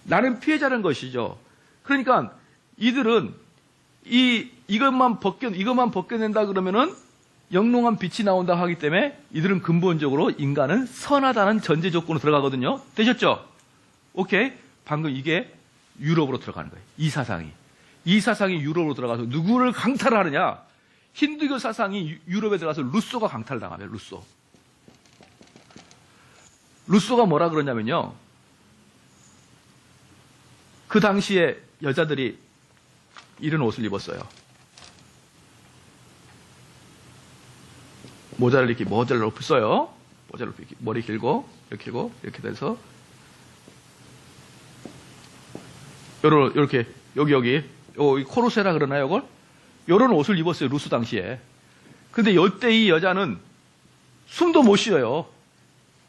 나는 피해자라는 것이죠. 그러니까 이들은 이것만 벗겨낸다 그러면은 영롱한 빛이 나온다 하기 때문에 이들은 근본적으로 인간은 선하다는 전제 조건으로 들어가거든요. 되셨죠? 오케이. 방금 이게 유럽으로 들어가는 거예요. 이 사상이 유럽으로 들어가서 누구를 강탈을 하느냐? 힌두교 사상이 유럽에 들어가서 루소가 강탈을 당하면 루소가 뭐라 그러냐면요. 그 당시에 여자들이 이런 옷을 입었어요. 모자를 높이 써요. 모자를 높이, 머리 길고 이렇게 돼서 요렇게 여기 코르세라 그러나요, 이걸? 요런 옷을 입었어요, 루스 당시에. 근데 이때 이 여자는 숨도 못 쉬어요.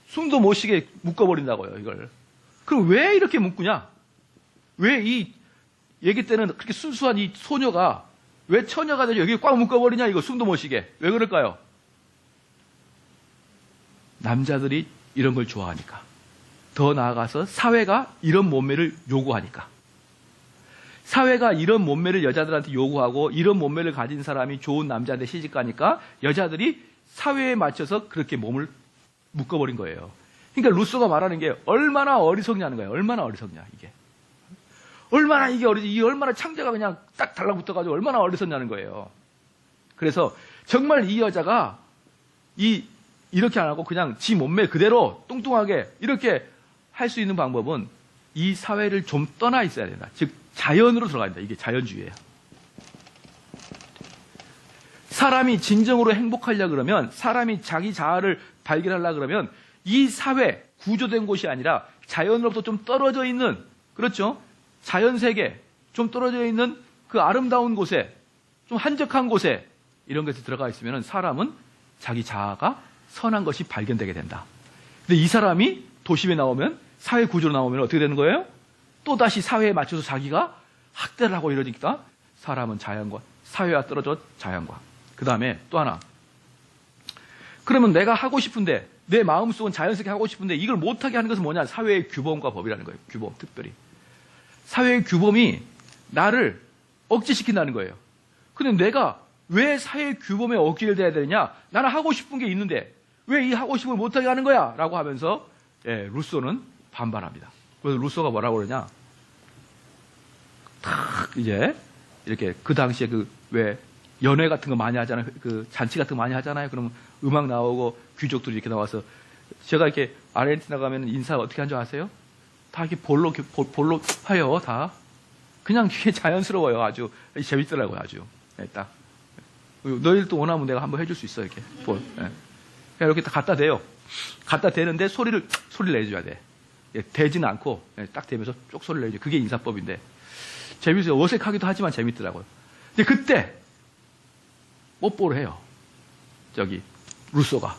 숨도 못 쉬게 묶어버린다고요, 이걸. 그럼 왜 이렇게 묶으냐? 왜 이 얘기 때는 그렇게 순수한 이 소녀가 왜 처녀가 되죠? 여기 꽉 묶어버리냐, 이거 숨도 못 쉬게. 왜 그럴까요? 남자들이 이런 걸 좋아하니까. 더 나아가서 사회가 이런 몸매를 요구하니까. 사회가 이런 몸매를 여자들한테 요구하고 이런 몸매를 가진 사람이 좋은 남자한테 시집가니까 여자들이 사회에 맞춰서 그렇게 몸을 묶어버린 거예요. 그러니까 루소가 말하는 게 얼마나 어리석냐는 거예요. 얼마나 어리석냐 이게. 얼마나 이게 얼마나 창자가 그냥 딱 달라붙어가지고 얼마나 어리석냐는 거예요. 그래서 정말 이 여자가 이렇게 안 하고 그냥 지 몸매 그대로 뚱뚱하게 이렇게 할 수 있는 방법은 이 사회를 좀 떠나 있어야 된다. 즉 자연으로 들어간다. 이게 자연주의예요. 사람이 진정으로 행복하려 그러면 사람이 자기 자아를 발견하려 그러면 이 사회 구조된 곳이 아니라 자연으로부터 좀 떨어져 있는 그렇죠? 자연세계 좀 떨어져 있는 그 아름다운 곳에 좀 한적한 곳에 이런 것에 들어가 있으면 사람은 자기 자아가 선한 것이 발견되게 된다. 근데 이 사람이 도심에 나오면 사회 구조로 나오면 어떻게 되는 거예요? 또다시 사회에 맞춰서 자기가 학대를 하고 이러니까 사람은 자연과 사회와 떨어져 자연과 그 다음에 또 하나 그러면 내가 하고 싶은데 내 마음속은 자연스럽게 하고 싶은데 이걸 못하게 하는 것은 뭐냐? 사회의 규범과 법이라는 거예요. 규범 특별히 사회의 규범이 나를 억제시킨다는 거예요. 근데 내가 왜 사회의 규범에 억지를 대야 되느냐? 나는 하고 싶은 게 있는데 왜 이 하고 싶은 걸 못하게 하는 거야? 라고 하면서 루소는 반발합니다. 그래서 루소가 뭐라고 그러냐? 탁 이제 이렇게 그 당시에 그 왜 연회 같은 거 많이 하잖아요. 그 잔치 같은 거 많이 하잖아요. 그러면 음악 나오고 귀족들이 이렇게 나와서 제가 이렇게 아르헨티나 가면 인사 어떻게 한 줄 아세요? 다 이렇게 볼로 하요. 다 그냥 되게 자연스러워요. 아주 재밌더라고요. 아주 딱 너희들도 원하면 내가 한번 해줄 수 있어 이렇게 볼. 이렇게 딱 갖다 대요. 갖다 대는데 소리를 내줘야 돼. 대지는 않고 딱 대면서 쪽 소리를 내줘. 그게 인사법인데 재밌어요. 어색하기도 하지만 재밌더라고요. 근데 그때 뽀뽀를 해요. 저기 루소가.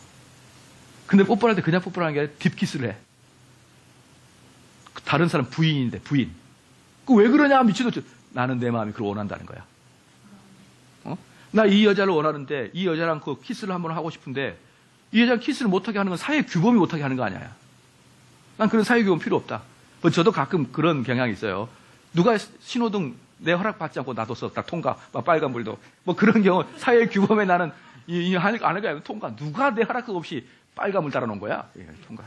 근데 뽀뽀를 할 때 그냥 뽀뽀를 하는 게 아니라 딥키스를 해. 다른 사람 부인인데 부인. 그 왜 그러냐 미친놈. 나는 내 마음이 그걸 원한다는 거야. 나 이 여자를 원하는데 이 여자랑 그 키스를 한번 하고 싶은데 이 여자가 키스를 못하게 하는 건 사회 규범이 못하게 하는 거 아니야. 난 그런 사회 규범 필요 없다. 저도 가끔 그런 경향이 있어요. 누가 신호등 내 허락 받지 않고 놔뒀어. 딱 통과. 빨간불도. 뭐 그런 경우 사회 규범에 나는 안 할까 통과. 누가 내 허락 없이 빨간불 달아놓은 거야? 통과.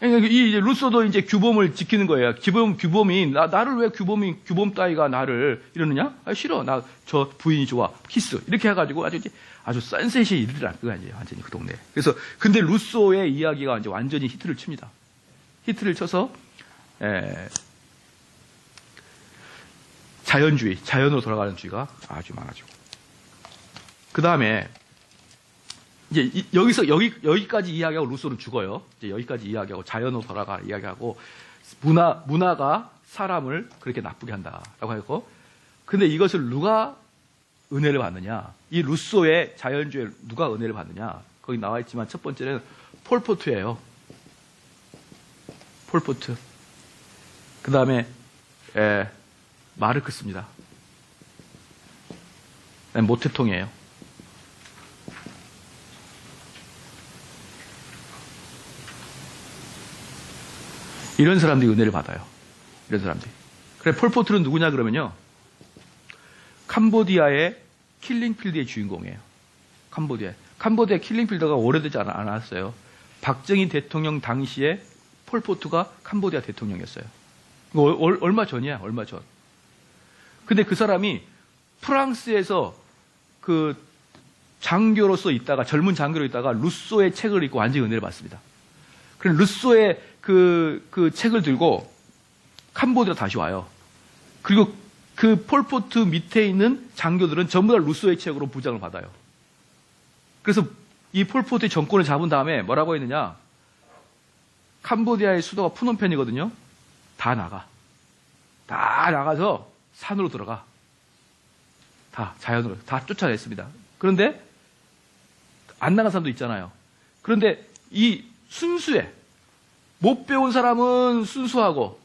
그러니까 이 이제 루소도 이제 규범을 지키는 거예요. 규범이 나를 왜 규범 따위가 나를 이러느냐? 아, 싫어. 나 저 부인이 좋아. 키스 이렇게 해가지고 아주 선셋이 이르더라 그거 아니에요. 완전히 그 동네. 그래서 근데 루소의 이야기가 이제 완전히 히트를 칩니다. 히트를 쳐서 자연주의, 자연으로 돌아가는 주의가 아주 많아지고. 그 다음에 이제 여기까지 이야기하고 루소는 죽어요. 이제 여기까지 이야기하고 자연으로 돌아가 이야기하고 문화가 사람을 그렇게 나쁘게 한다라고 하고. 근데 이것을 누가 은혜를 받느냐? 이 루소의 자연주의에 누가 은혜를 받느냐? 거기 나와 있지만 첫 번째는 폴포트예요. 폴포트. 그 다음에 마르크스입니다. 모태통이에요. 이런 사람들이 은혜를 받아요. 이런 사람들이. 그래, 폴포트는 누구냐 그러면요. 캄보디아의 킬링필드의 주인공이에요. 캄보디아 킬링필드가 오래되지 않았어요. 박정희 대통령 당시에 폴포트가 캄보디아 대통령이었어요. 얼마 전이야, 얼마 전. 근데 그 사람이 프랑스에서 그 장교로서 있다가, 젊은 장교로 있다가 루소의 책을 읽고 완전히 은혜를 받습니다. 그래서 루소의 그 책을 들고 캄보디아 다시 와요. 그리고 그 폴포트 밑에 있는 장교들은 전부 다 루소의 책으로 부장을 받아요. 그래서 이 폴포트의 정권을 잡은 다음에 뭐라고 했느냐? 캄보디아의 수도가 푸놈펜이거든요. 다 나가서 산으로 들어가. 다 자연으로 다 쫓아냈습니다. 그런데 안 나간 사람도 있잖아요. 그런데 이 순수해. 못 배운 사람은 순수하고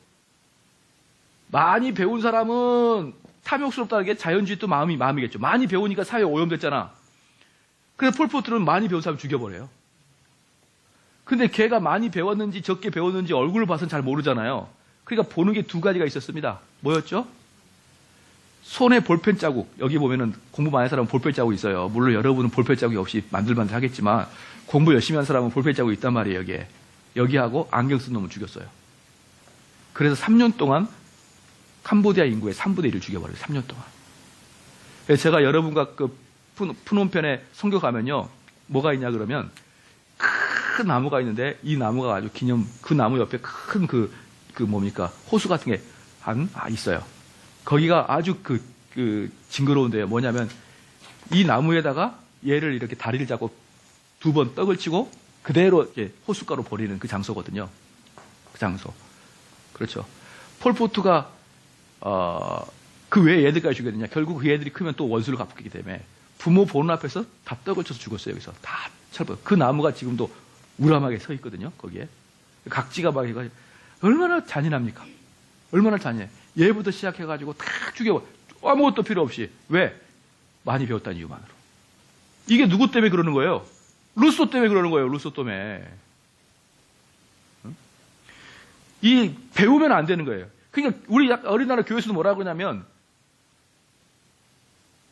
많이 배운 사람은 탐욕스럽다는 게 자연주의 또 마음이겠죠. 많이 배우니까 사회에 오염됐잖아. 그래서 폴포트는 많이 배운 사람 죽여버려요. 근데 걔가 많이 배웠는지 적게 배웠는지 얼굴을 봐서는 잘 모르잖아요. 그러니까 보는 게 두 가지가 있었습니다. 뭐였죠? 손에 볼펜 자국. 여기 보면은 공부 많이 한 사람은 볼펜 자국이 있어요. 물론 여러분은 볼펜 자국이 없이 만들만들 하겠지만 공부 열심히 한 사람은 볼펜 자국이 있단 말이에요. 여기하고 안경 쓴 놈을 죽였어요. 그래서 3년 동안 캄보디아 인구의 3분의 1을 죽여버려요. 3년 동안. 그래서 제가 여러분과 그 푸놈펜에 선교 가면요. 뭐가 있냐 그러면 큰 나무가 있는데 이 나무가 아주 그 나무 옆에 큰 호수 같은 게 있어요. 거기가 아주 징그러운데요. 뭐냐면 이 나무에다가 얘를 이렇게 다리를 잡고 2번 떡을 치고 그대로 이렇게 호숫가로 버리는 그 장소거든요. 그 장소. 그렇죠. 폴포트가 그 왜 얘들까지 죽였느냐. 결국 그 애들이 크면 또 원수를 갚기 때문에 부모 보는 앞에서 다 떡을 쳐서 죽었어요. 여기서 다 철거. 그 나무가 지금도 우람하게 서 있거든요. 거기에 각지가 막 이거 얼마나 잔인합니까? 얼마나 잔인해. 얘부터 시작해가지고 다 죽여. 아무것도 필요 없이. 왜? 많이 배웠다는 이유만으로. 이게 누구 때문에 그러는 거예요? 루소 때문에 그러는 거예요. 루소 때문에. 응? 이 배우면 안 되는 거예요. 그러니까 우리 어린나라 교회에서도 뭐라고 하냐면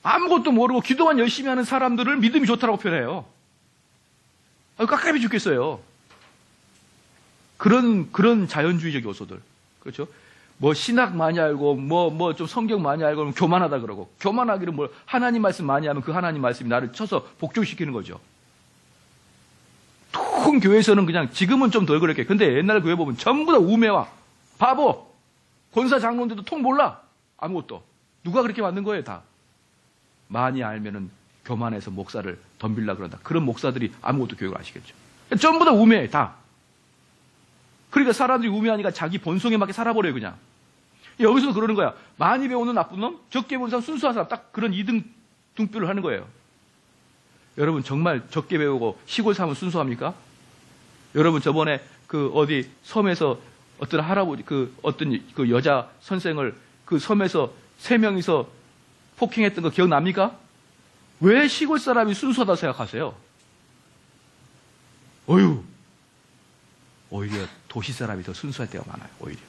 아무것도 모르고 기도만 열심히 하는 사람들을 믿음이 좋다라고 표현해요. 깝깝이 죽겠어요. 그런 자연주의적 요소들. 그렇죠? 뭐 신학 많이 알고 뭐 좀 성경 많이 알고 그러면 교만하다 그러고 교만하기를 뭐 하나님 말씀 많이 하면 그 하나님 말씀이 나를 쳐서 복종시키는 거죠. 통 교회에서는 그냥 지금은 좀 덜 그랬게. 근데 옛날 교회 보면 전부 다 우매와 바보 권사 장로인데도 통 몰라. 아무것도. 누가 그렇게 만든 거예요 다. 많이 알면은 교만해서 목사를 덤빌라 그런다. 그런 목사들이 아무것도 교육을 아시겠죠. 전부 다 우매해 다. 그러니까 사람들이 우매하니까 자기 본성에 맞게 살아버려요 그냥. 여기서도 그러는 거야. 많이 배우는 나쁜 놈, 적게 배우는 사람, 순수한 사람 딱 그런 이등병을 하는 거예요. 여러분 정말 적게 배우고 시골 사면 순수합니까? 여러분 저번에 그 어디 섬에서 어떤 할아버지 어떤 여자 선생을 그 섬에서 3명이서 폭행했던 거 기억납니까? 왜 시골 사람이 순수하다 생각하세요? 오히려 도시 사람이 더 순수할 때가 많아요. 오히려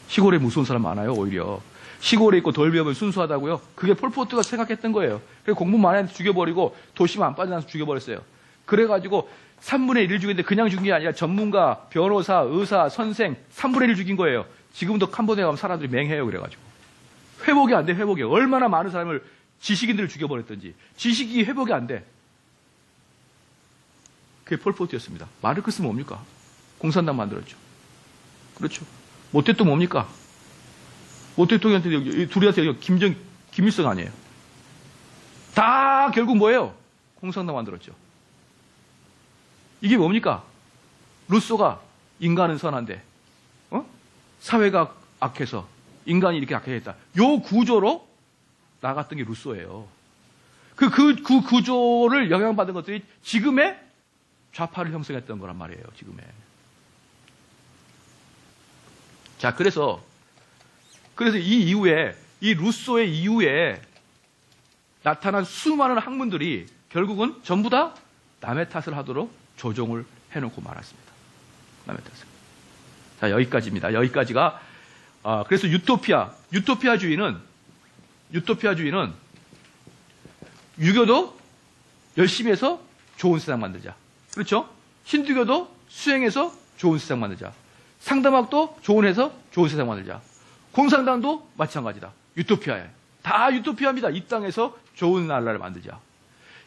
시골에 무서운 사람 많아요. 오히려 시골에 있고 덜 배우면 순수하다고요? 그게 폴포트가 생각했던 거예요. 그래서 공부 많이 해서 죽여버리고 도시만 안 빠져나서 죽여버렸어요. 그래가지고 3분의 1을 죽였는데 그냥 죽인 게 아니라 전문가, 변호사, 의사, 선생 3분의 1을 죽인 거예요. 지금도 캄보디아 가면 사람들이 맹해요. 그래가지고. 회복이 안 돼, 회복이. 얼마나 많은 사람을, 지식인들을 죽여버렸던지. 지식이 회복이 안 돼. 그게 폴포트였습니다. 마르크스 뭡니까? 공산당 만들었죠. 그렇죠. 모태또 뭡니까? 모태또한테 둘이한테 김일성 아니에요. 다 결국 뭐예요? 공산당 만들었죠. 이게 뭡니까? 루소가 인간은 선한데, 사회가 악해서 인간이 이렇게 악해졌다. 요 구조로 나갔던 게 루소예요. 그 구조를 영향받은 것들이 지금의 좌파를 형성했던 거란 말이에요. 지금의. 자, 그래서 이 이후에, 이 루소의 이후에 나타난 수많은 학문들이 결국은 전부 다 남의 탓을 하도록 조종을 해놓고 말았습니다. 남의 탓을. 자, 여기까지입니다. 여기까지가, 그래서 유토피아주의는 유교도 열심히 해서 좋은 세상 만들자. 그렇죠? 힌두교도 수행해서 좋은 세상 만들자. 상담학도 조언해서 좋은 세상 만들자. 공산당도 마찬가지다. 유토피아에. 다 유토피아입니다. 이 땅에서 좋은 나라를 만들자.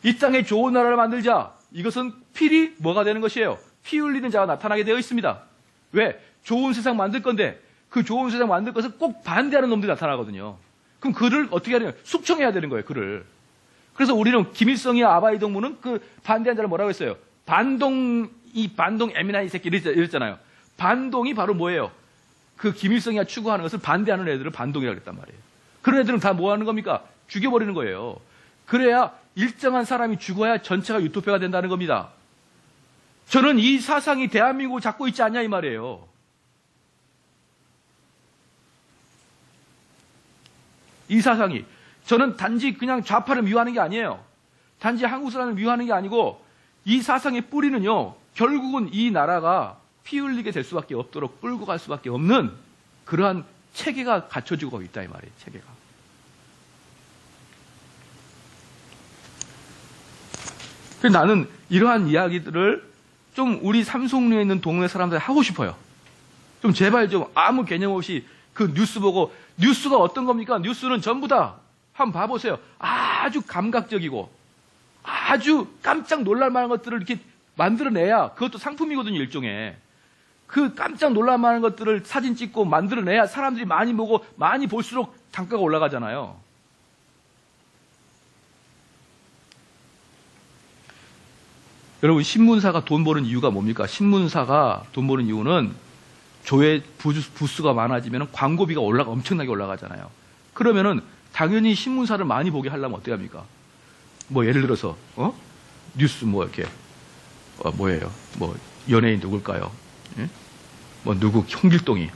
이 땅에 좋은 나라를 만들자. 이것은 필히 뭐가 되는 것이에요? 피 흘리는 자가 나타나게 되어 있습니다. 왜? 좋은 세상 만들 건데 그 좋은 세상 만들 것을 꼭 반대하는 놈들이 나타나거든요. 그럼 그를 어떻게 하냐? 숙청해야 되는 거예요. 그를. 그래서 우리는 김일성이나 아바이 동무는 그 반대한 자를 뭐라고 했어요? 반동 애미나 이 새끼 이랬잖아요. 반동이 바로 뭐예요? 그 김일성이가 추구하는 것을 반대하는 애들을 반동이라고 했단 말이에요. 그런 애들은 다 뭐 하는 겁니까? 죽여버리는 거예요. 그래야 일정한 사람이 죽어야 전체가 유토피아가 된다는 겁니다. 저는 이 사상이 대한민국을 잡고 있지 않냐 이 말이에요. 이 사상이. 저는 단지 그냥 좌파를 미워하는 게 아니에요. 단지 한국 사람을 미워하는 게 아니고 이 사상의 뿌리는요. 결국은 이 나라가 피 흘리게 될 수밖에 없도록 끌고 갈 수밖에 없는 그러한 체계가 갖춰지고 있다 이 말이에요. 체계가. 그래서 나는 이러한 이야기들을 좀 우리 삼성루에 있는 동네 사람들이 하고 싶어요. 좀 제발 좀 아무 개념 없이 그 뉴스 보고 뉴스가 어떤 겁니까? 뉴스는 전부 다 한번 봐보세요. 아주 감각적이고 아주 깜짝 놀랄 만한 것들을 이렇게 만들어내야 그것도 상품이거든요. 일종의. 그 깜짝 놀랄 만한 것들을 사진 찍고 만들어내야 사람들이 많이 보고 많이 볼수록 단가가 올라가잖아요. 여러분 신문사가 돈 버는 이유가 뭡니까? 신문사가 돈 버는 이유는 조회 부수가 많아지면 광고비가 엄청나게 올라가잖아요. 그러면은 당연히 신문사를 많이 보게 하려면 어떻게 합니까? 뭐 예를 들어서 뉴스 뭐 이렇게 뭐예요? 뭐 연예인 누굴까요? 예? 뭐 누구 홍길동이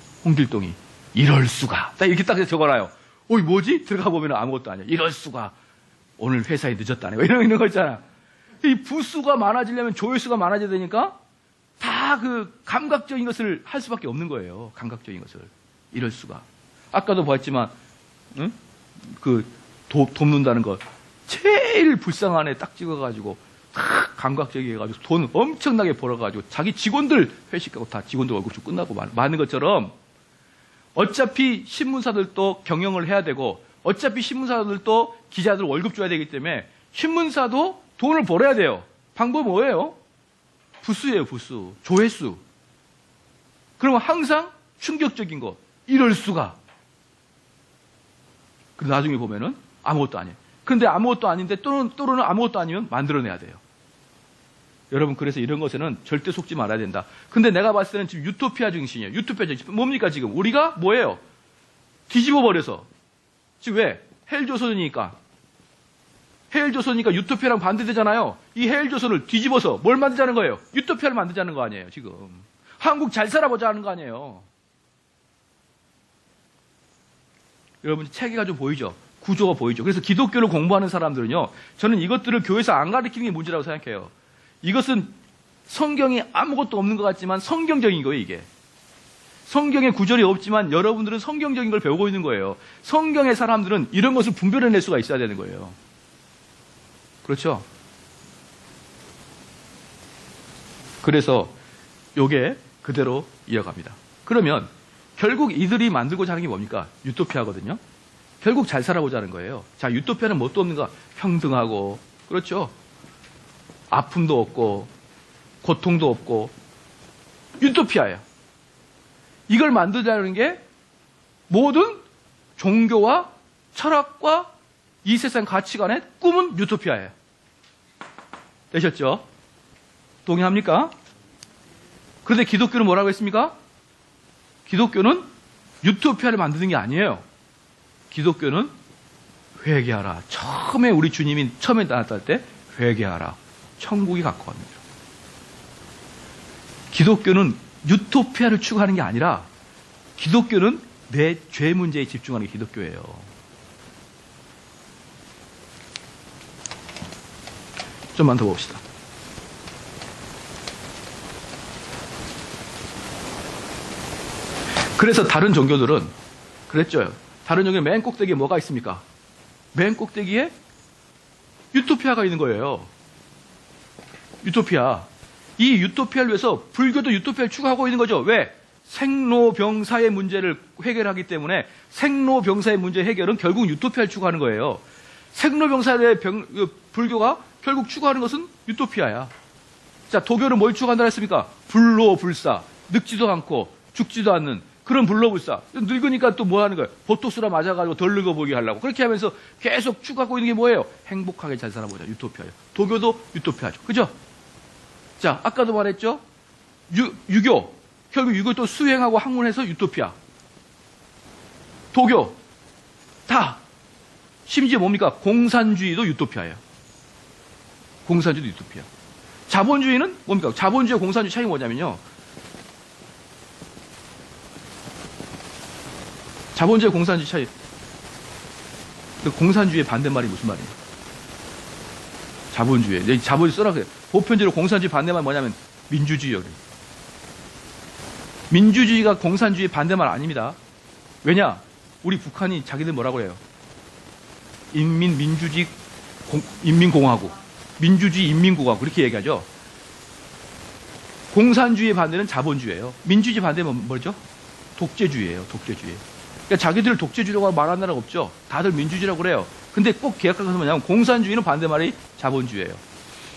이럴 수가 딱 이렇게 딱 적어놔요. 어이 뭐지? 들어가 보면 아무것도 아니야. 이럴 수가 오늘 회사에 늦었다네. 이런 거 있잖아. 이 부수가 많아지려면 조회수가 많아져야 되니까 다 그 감각적인 것을 할 수밖에 없는 거예요. 감각적인 것을. 이럴 수가. 아까도 봤지만 응? 그 돕는다는 거 제일 불쌍한 애 딱 찍어가지고 다 감각적이게 해가지고 돈 엄청나게 벌어가지고 자기 직원들 회식하고 다 직원들 월급 좀 끝나고 많은 것처럼 어차피 신문사들도 경영을 해야 되고 어차피 신문사들도 기자들 월급 줘야 되기 때문에 신문사도 돈을 벌어야 돼요. 방법은 뭐예요? 부수예요, 부수. 조회수. 그러면 항상 충격적인 거. 이럴 수가. 그리고 나중에 보면은 아무것도 아니에요. 그런데 아무것도 아닌데 또는 아무것도 아니면 만들어내야 돼요. 여러분 그래서 이런 것에는 절대 속지 말아야 된다. 근데 내가 봤을 때는 지금 유토피아 정신이에요. 유토피아 정신. 뭡니까 지금? 우리가 뭐예요? 뒤집어 버려서. 지금 왜? 헬조선이니까. 헬조선이니까 유토피아랑 반대되잖아요. 이 헬조선을 뒤집어서 뭘 만들자는 거예요? 유토피아를 만들자는 거 아니에요, 지금. 한국 잘 살아보자 하는 거 아니에요. 여러분, 체계가 좀 보이죠? 구조가 보이죠? 그래서 기독교를 공부하는 사람들은요, 저는 이것들을 교회에서 안 가르치는 게 문제라고 생각해요. 이것은 성경에 아무것도 없는 것 같지만 성경적인 거예요, 이게. 성경에 구절이 없지만 여러분들은 성경적인 걸 배우고 있는 거예요. 성경의 사람들은 이런 것을 분별해낼 수가 있어야 되는 거예요. 그렇죠? 그래서 요게 그대로 이어갑니다. 그러면 결국 이들이 만들고자 하는 게 뭡니까? 유토피아거든요. 결국 잘 살아보자는 거예요. 자, 유토피아는 뭣도 없는가? 평등하고, 그렇죠? 아픔도 없고, 고통도 없고, 유토피아예요. 이걸 만들자는 게 모든 종교와 철학과 이 세상 가치관의 꿈은 유토피아예요. 되셨죠? 동의합니까? 그런데 기독교는 뭐라고 했습니까? 기독교는 유토피아를 만드는 게 아니에요. 기독교는 회개하라. 처음에 우리 주님이 처음에 나타날 때 회개하라. 천국이 가까워합니다. 기독교는 유토피아를 추구하는 게 아니라 기독교는 내 죄 문제에 집중하는 게 기독교예요. 좀만 더 봅시다. 그래서 다른 종교들은 그랬죠. 다른 종교는 맨 꼭대기에 뭐가 있습니까? 맨 꼭대기에 유토피아가 있는 거예요. 유토피아. 이 유토피아를 위해서 불교도 유토피아를 추구하고 있는 거죠. 왜? 생로병사의 문제를 해결하기 때문에 생로병사의 문제 해결은 결국 유토피아를 추구하는 거예요. 생로병사의 불교가 결국 추구하는 것은 유토피아야. 자, 도교는 뭘 추구한다 했습니까? 불로불사. 늙지도 않고 죽지도 않는 그런 불로불사. 늙으니까 또 뭐 하는 거예요? 보톡스라 맞아가지고 덜 늙어 보이게 하려고. 그렇게 하면서 계속 추구하고 있는 게 뭐예요? 행복하게 잘 살아보자. 유토피아예요. 도교도 유토피아죠. 그죠? 자, 아까도 말했죠? 유교. 결국 유교 또 수행하고 학문해서 유토피아. 도교. 다. 심지어 뭡니까? 공산주의도 유토피아예요. 공산주의도 유토피아. 자본주의는 뭡니까? 자본주의와 공산주의 차이가 뭐냐면요. 자본주의 공산주의 차이. 공산주의의 반대말이 무슨 말이에요? 자본주의. 자본주의 써라 그래요. 보편적으로 공산주의 반대말 뭐냐면 민주주의요. 민주주의가 공산주의 반대말 아닙니다. 왜냐? 우리 북한이 자기들 뭐라고 해요? 인민민주주의 인민공화국. 민주주의 인민공화국. 그렇게 얘기하죠. 공산주의의 반대는 자본주의예요. 민주주의 반대는 뭐죠? 독재주의예요. 독재주의. 그러니까 자기들을 독재주의라고 말하는 나라가 없죠. 다들 민주주의라고 그래요. 근데 꼭 기억하는 것은 뭐냐면 공산주의는 반대말이 자본주의예요.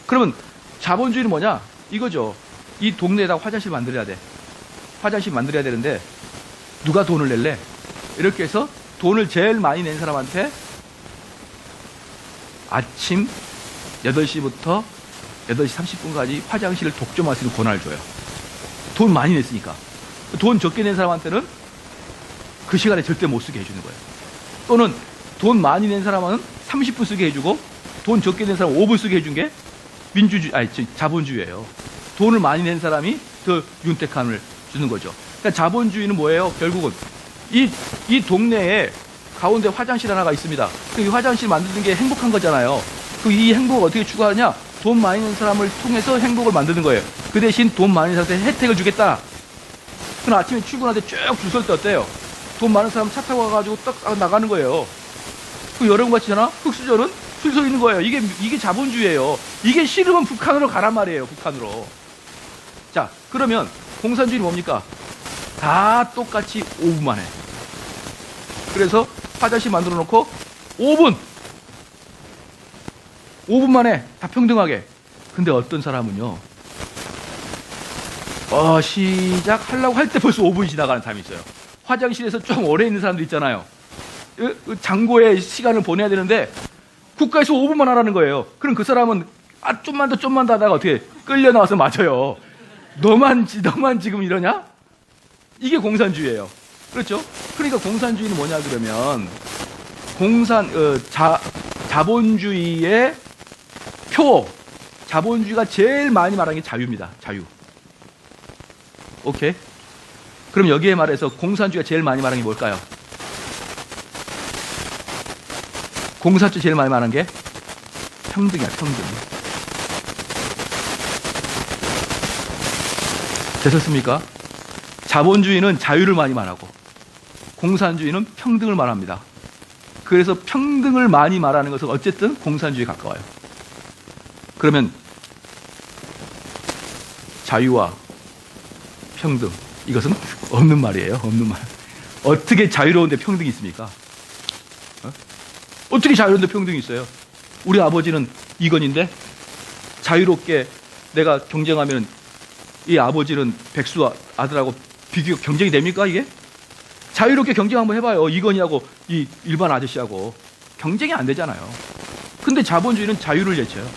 그러면 자본주의는 뭐냐? 이거죠. 이 동네에다 화장실 만들어야 돼. 화장실 만들어야 되는데 누가 돈을 낼래? 이렇게 해서 돈을 제일 많이 낸 사람한테 아침 8시부터 8시 30분까지 화장실을 독점할 수 있는 권한을 줘요. 돈 많이 냈으니까. 돈 적게 낸 사람한테는 그 시간에 절대 못 쓰게 해주는 거예요. 또는 돈 많이 낸 사람은 30분 쓰게 해주고 돈 적게 낸 사람은 5분 쓰게 해준 게 자본주의예요. 돈을 많이 낸 사람이 더 윤택함을 주는 거죠. 그러니까 자본주의는 뭐예요? 결국은 이 동네에 가운데 화장실 하나가 있습니다. 이 화장실 만드는 게 행복한 거잖아요. 이 행복을 어떻게 추구하냐? 돈 많이 낸 사람을 통해서 행복을 만드는 거예요. 그 대신 돈 많이 낸 사람한테 혜택을 주겠다. 그럼 아침에 출근할 때 쭉 줄 설 때 어때요? 돈 많은 사람 차 타고 가가지고 딱 나가는 거예요. 그 여러분 같이잖아? 흑수저는 줄 서 있는 거예요. 이게 자본주의예요. 이게 싫으면 북한으로 가란 말이에요. 북한으로. 자, 그러면 공산주의는 뭡니까? 다 똑같이 5분 만에. 그래서 화장실 만들어 놓고 5분 만에 다 평등하게. 근데 어떤 사람은요, 시작하려고 할 때 벌써 5분이 지나가는 사람이 있어요. 화장실에서 좀 오래 있는 사람도 있잖아요. 장고에 시간을 보내야 되는데 국가에서 5분만 하라는 거예요. 그럼 그 사람은 좀만 더 하다가 어떻게 끌려 나와서 맞아요. 너만 지금 이러냐? 이게 공산주의예요. 그렇죠? 그러니까 공산주의는 뭐냐 그러면 자본주의의 표. 자본주의가 제일 많이 말하는 게 자유입니다. 자유. 오케이? 그럼 여기에 말해서 공산주의가 제일 많이 말하는 게 뭘까요? 공산주의 제일 많이 말하는 게 평등이야, 평등. 되셨습니까? 자본주의는 자유를 많이 말하고 공산주의는 평등을 말합니다. 그래서 평등을 많이 말하는 것은 어쨌든 공산주의에 가까워요. 그러면 자유와 평등, 이것은 없는 말이에요. 없는 말. 어떻게 자유로운데 평등이 있습니까? 어떻게 자유로운데 평등이 있어요? 우리 아버지는 이건인데 자유롭게 내가 경쟁하면 이 아버지는 백수 아들하고 비교 경쟁이 됩니까 이게? 자유롭게 경쟁 한번 해봐요. 이건희하고 이 일반 아저씨하고 경쟁이 안 되잖아요. 근데 자본주의는 자유를 외쳐요.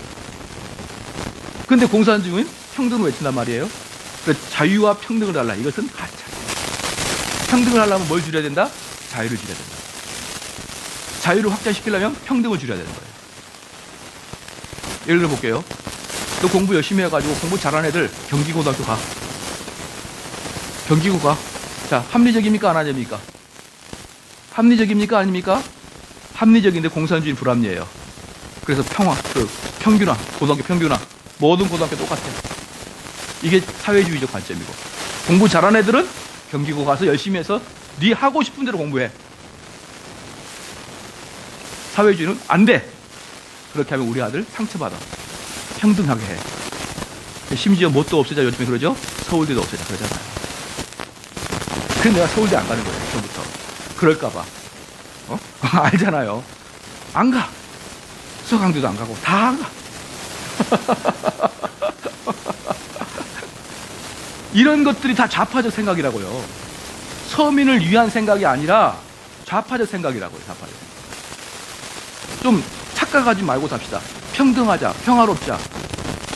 근데 공산주의는 평등을 외친단 말이에요. 그래서 자유와 평등을 달라. 이것은 가짜. 평등을 하려면 뭘 줄여야 된다? 자유를 줄여야 된다. 자유를 확장시키려면 평등을 줄여야 되는 거예요. 예를 들어 볼게요. 너 공부 열심히 해가지고 공부 잘하는 애들 경기고등학교 가. 경기고 가. 자, 합리적입니까? 안 합니까? 합리적입니까? 아닙니까? 합리적인데 공산주의는 불합리해요. 그래서 평균화, 고등학교 평균화, 모든 고등학교 똑같아. 이게 사회주의적 관점이고. 공부 잘하는 애들은 경기고 가서 열심히 해서 네 하고 싶은 대로 공부해. 사회주의는 안 돼. 그렇게 하면 우리 아들 상처받아. 평등하게 해. 심지어 뭣도 없애자 요즘에 그러죠? 서울대도 없애자 그러잖아요. 그래서 내가 서울대 안 가는 거예요. 처음부터. 그럴까봐. 알잖아요. 안 가. 서강대도 안 가고 다 안 가. 이런 것들이 다 좌파적 생각이라고요. 서민을 위한 생각이 아니라 좌파적 생각이라고요. 좌파적 생각. 좀 착각하지 말고 삽시다. 평등하자, 평화롭자.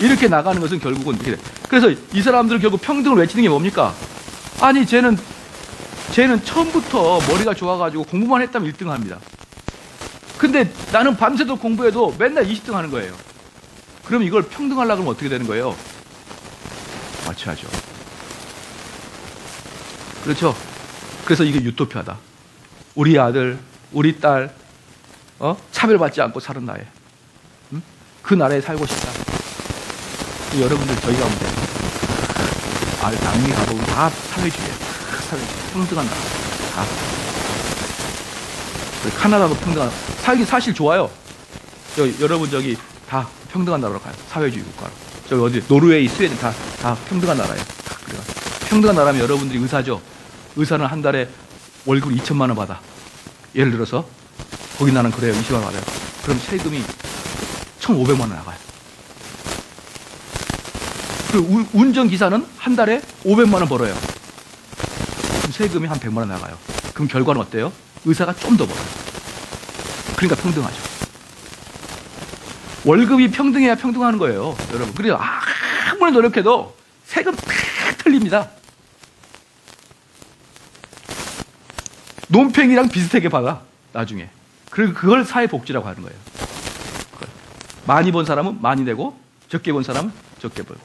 이렇게 나가는 것은 결국은 이렇게 돼. 그래서 이 사람들은 결국 평등을 외치는 게 뭡니까? 아니 쟤는 처음부터 머리가 좋아가지고 공부만 했다면 1등 합니다. 근데 나는 밤새도록 공부해도 맨날 20등 하는 거예요. 그럼 이걸 평등하려고 하면 어떻게 되는 거예요? 마취하죠. 그렇죠? 그래서 이게 유토피아다. 우리 아들, 우리 딸, 차별받지 않고 사는 나라에. 응? 그 나라에 살고 싶다. 여러분들 저희 가운데 남미 가보면 다 사회주의예요. 평등한 나라. 다. 카나다도 평등한 나라. 살기 사실 좋아요. 여러분 저기 다 평등한 나라로 가요. 사회주의 국가로. 저기 어디 노르웨이, 스웨덴 다 평등한 나라예요. 다 그래요. 평등한 나라면 여러분들이 의사죠. 의사는 한 달에 월급 2천만 원 받아. 예를 들어서 거기 나는 그래요. 20만 원 받아요. 그럼 세금이 1,500만 원 나가요. 그 운전기사는 한 달에 500만 원 벌어요. 그럼 세금이 한 100만 원 나가요. 그럼 결과는 어때요? 의사가 좀 더 벌어요. 그러니까 평등하죠. 월급이 평등해야 평등하는 거예요. 여러분. 그래서 아무리 노력해도 세금 다 틀립니다. 논팽이랑 비슷하게 받아. 나중에. 그리고 그걸 사회복지라고 하는 거예요. 많이 번 사람은 많이 내고 적게 번 사람은 적게 벌고.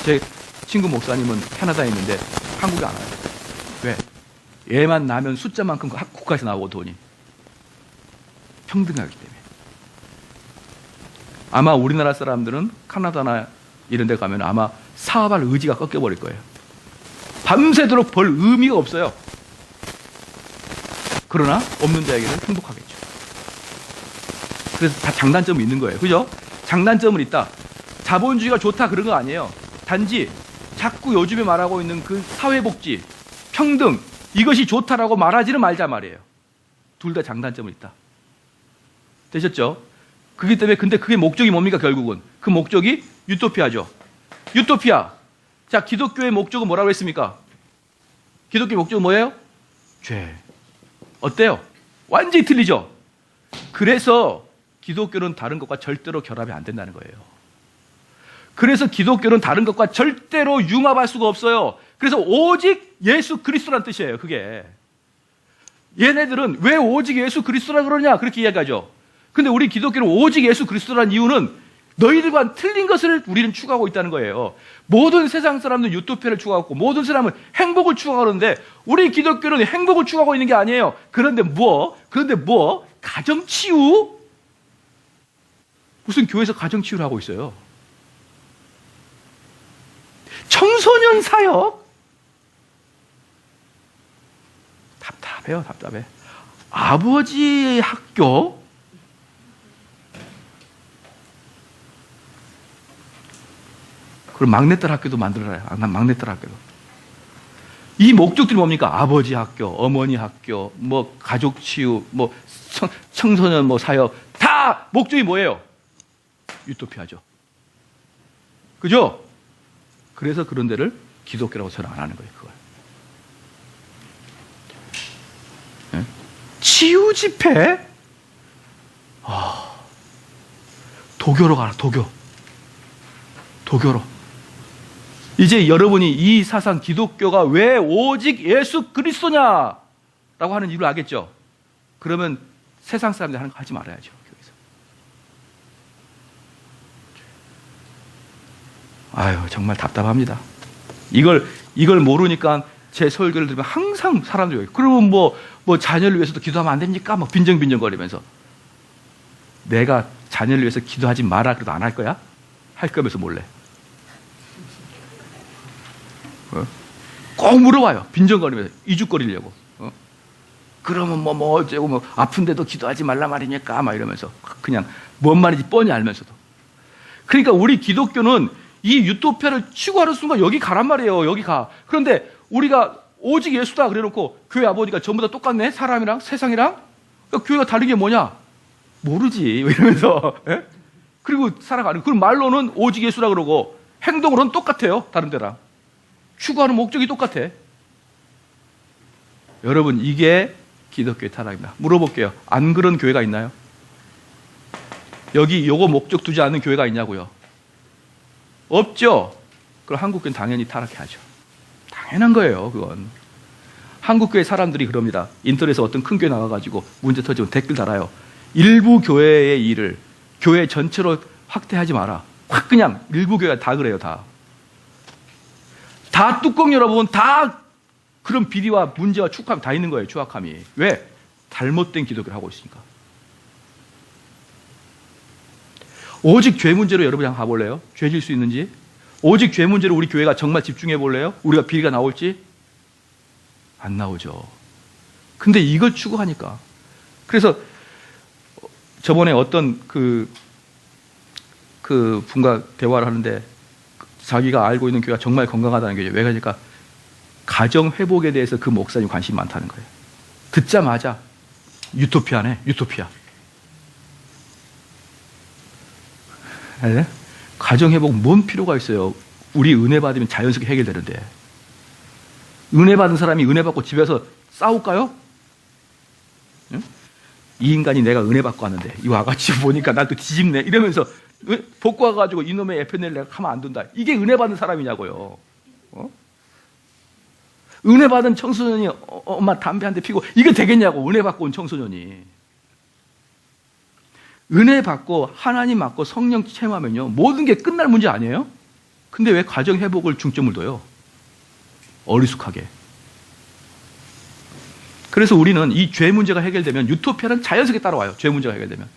제 친구 목사님은 캐나다에 있는데 한국에 안 와요. 왜? 얘만 나면 숫자만큼 국가에서 나오고 돈이. 평등하기 때문에. 아마 우리나라 사람들은 카나다나 이런 데 가면 아마 사업할 의지가 꺾여버릴 거예요. 밤새도록 벌 의미가 없어요. 그러나 없는 자에게는 행복하겠죠. 그래서 다 장단점이 있는 거예요. 그죠? 장단점은 있다. 자본주의가 좋다 그런 거 아니에요. 단지 자꾸 요즘에 말하고 있는 그 사회복지, 평등 이것이 좋다라고 말하지는 말자 말이에요. 둘 다 장단점은 있다. 되셨죠? 그렇기 때문에 근데 그게 목적이 뭡니까 결국은? 그 목적이 유토피아죠. 유토피아. 자, 기독교의 목적은 뭐라고 했습니까? 기독교의 목적은 뭐예요? 죄. 어때요? 완전히 틀리죠? 그래서 기독교는 다른 것과 절대로 결합이 안 된다는 거예요. 그래서 기독교는 다른 것과 절대로 융합할 수가 없어요. 그래서 오직 예수 그리스도란 뜻이에요. 그게. 얘네들은 왜 오직 예수 그리스도라 그러냐 그렇게 이야기하죠. 근데 우리 기독교는 오직 예수 그리스도란 이유는 너희들과 틀린 것을 우리는 추구하고 있다는 거예요. 모든 세상 사람들은 유토피아를 추구하고 모든 사람은 행복을 추구하는데 우리 기독교는 행복을 추구하고 있는 게 아니에요. 그런데 뭐? 가정치유? 무슨 교회에서 가정치유를 하고 있어요? 청소년 사역? 답답해요, 답답해. 아버지의 학교? 그럼 막내딸 학교도 만들어라요. 막내딸 학교도. 이 목적들이 뭡니까? 아버지 학교, 어머니 학교, 뭐 가족 치유, 뭐 청소년 뭐 사역, 다 목적이 뭐예요? 유토피아죠. 그죠? 그래서 그런 데를 기독교라고 저는 안 하는 거예요, 그걸. 네? 치유 집회? 도교로 가라, 도교. 도교로. 이제 여러분이 이 사상 기독교가 왜 오직 예수 그리스도냐? 라고 하는 이유를 알겠죠? 그러면 세상 사람들 하는 거 하지 말아야죠, 교회에서. 아유, 정말 답답합니다. 이걸 모르니까 제 설교를 들으면 항상 사람들이, 그러면 뭐 자녀를 위해서도 기도하면 안 됩니까? 막 빈정빈정거리면서. 내가 자녀를 위해서 기도하지 마라 그래도 안 할 거야? 할 거면서 몰래. 꼭 물어봐요. 빈정거리면서. 이죽거리려고. 그러면 뭐 어쩌고 뭐 아픈데도 기도하지 말라 말이니까 막 이러면서 그냥 뭔 말인지 뻔히 알면서도. 그러니까 우리 기독교는 이 유토피아를 추구하는 순간 여기 가란 말이에요. 여기 가. 그런데 우리가 오직 예수다 그래놓고 교회 아버지가 전부 다 똑같네? 사람이랑 세상이랑? 그러니까 교회가 다른 게 뭐냐? 모르지. 이러면서. 예? 그리고 살아가는. 그럼 말로는 오직 예수라 그러고 행동으로는 똑같아요. 다른 데랑. 추구하는 목적이 똑같아. 여러분, 이게 기독교의 타락입니다. 물어볼게요. 안 그런 교회가 있나요? 여기 요거 목적 두지 않는 교회가 있냐고요? 없죠? 그럼 한국교회는 당연히 타락해야죠. 당연한 거예요, 그건. 한국교회 사람들이 그럽니다. 인터넷에 어떤 큰 교회 나가가지고 문제 터지면 댓글 달아요. 일부 교회의 일을 교회 전체로 확대하지 마라. 확 그냥 일부 교회가 다 그래요, 다. 다 뚜껑 열어보면 다 그런 비리와 문제와 추악함이 다 있는 거예요, 추악함이. 왜? 잘못된 기독교를 하고 있으니까. 오직 죄 문제로 여러분이 한번 가볼래요? 죄 질 수 있는지? 오직 죄 문제로 우리 교회가 정말 집중해 볼래요? 우리가 비리가 나올지? 안 나오죠. 근데 이걸 추구하니까. 그래서 저번에 어떤 그 분과 대화를 하는데 자기가 알고 있는 교회가 정말 건강하다는 거죠. 왜 그러니까 가정 회복에 대해서 그 목사님 관심이 많다는 거예요. 듣자마자 유토피아네, 유토피아. 네? 가정 회복 뭔 필요가 있어요? 우리 은혜 받으면 자연스럽게 해결되는데. 은혜 받은 사람이 은혜 받고 집에서 싸울까요? 응? 이 인간이 내가 은혜 받고 왔는데 이 와가지고 보니까 난 또 뒤집네 이러면서 복고 와가지고 이놈의 에페넬 내가 하면 안 된다. 이게 은혜 받은 사람이냐고요. 은혜 받은 청소년이 엄마 담배 한 대 피고 이게 되겠냐고. 은혜 받고 온 청소년이. 은혜 받고 하나님 받고 성령 체험하면요 모든 게 끝날 문제 아니에요? 근데 왜 가정 회복을 중점을 둬요? 어리숙하게. 그래서 우리는 이 죄 문제가 해결되면 유토피아는 자연스럽게 따라와요. 죄 문제가 해결되면.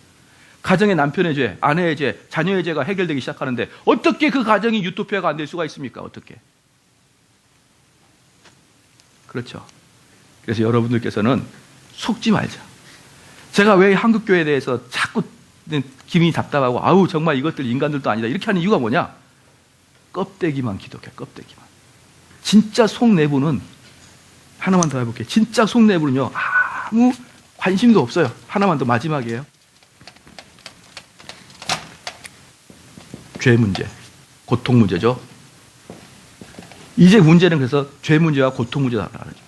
가정의 남편의 죄, 아내의 죄, 자녀의 죄가 해결되기 시작하는데 어떻게 그 가정이 유토피아가 안 될 수가 있습니까? 어떻게? 그렇죠. 그래서 여러분들께서는 속지 말자. 제가 왜 한국교회에 대해서 자꾸 기분이 답답하고 아우 정말 이것들 인간들도 아니다 이렇게 하는 이유가 뭐냐? 껍데기만 기독해, 껍데기만. 진짜 속 내부는 하나만 더 해볼게요. 진짜 속 내부는요 아무 관심도 없어요. 하나만 더 마지막이에요. 죄 문제, 고통 문제죠. 이제 문제는 그래서 죄 문제와 고통 문제가 나눠져요.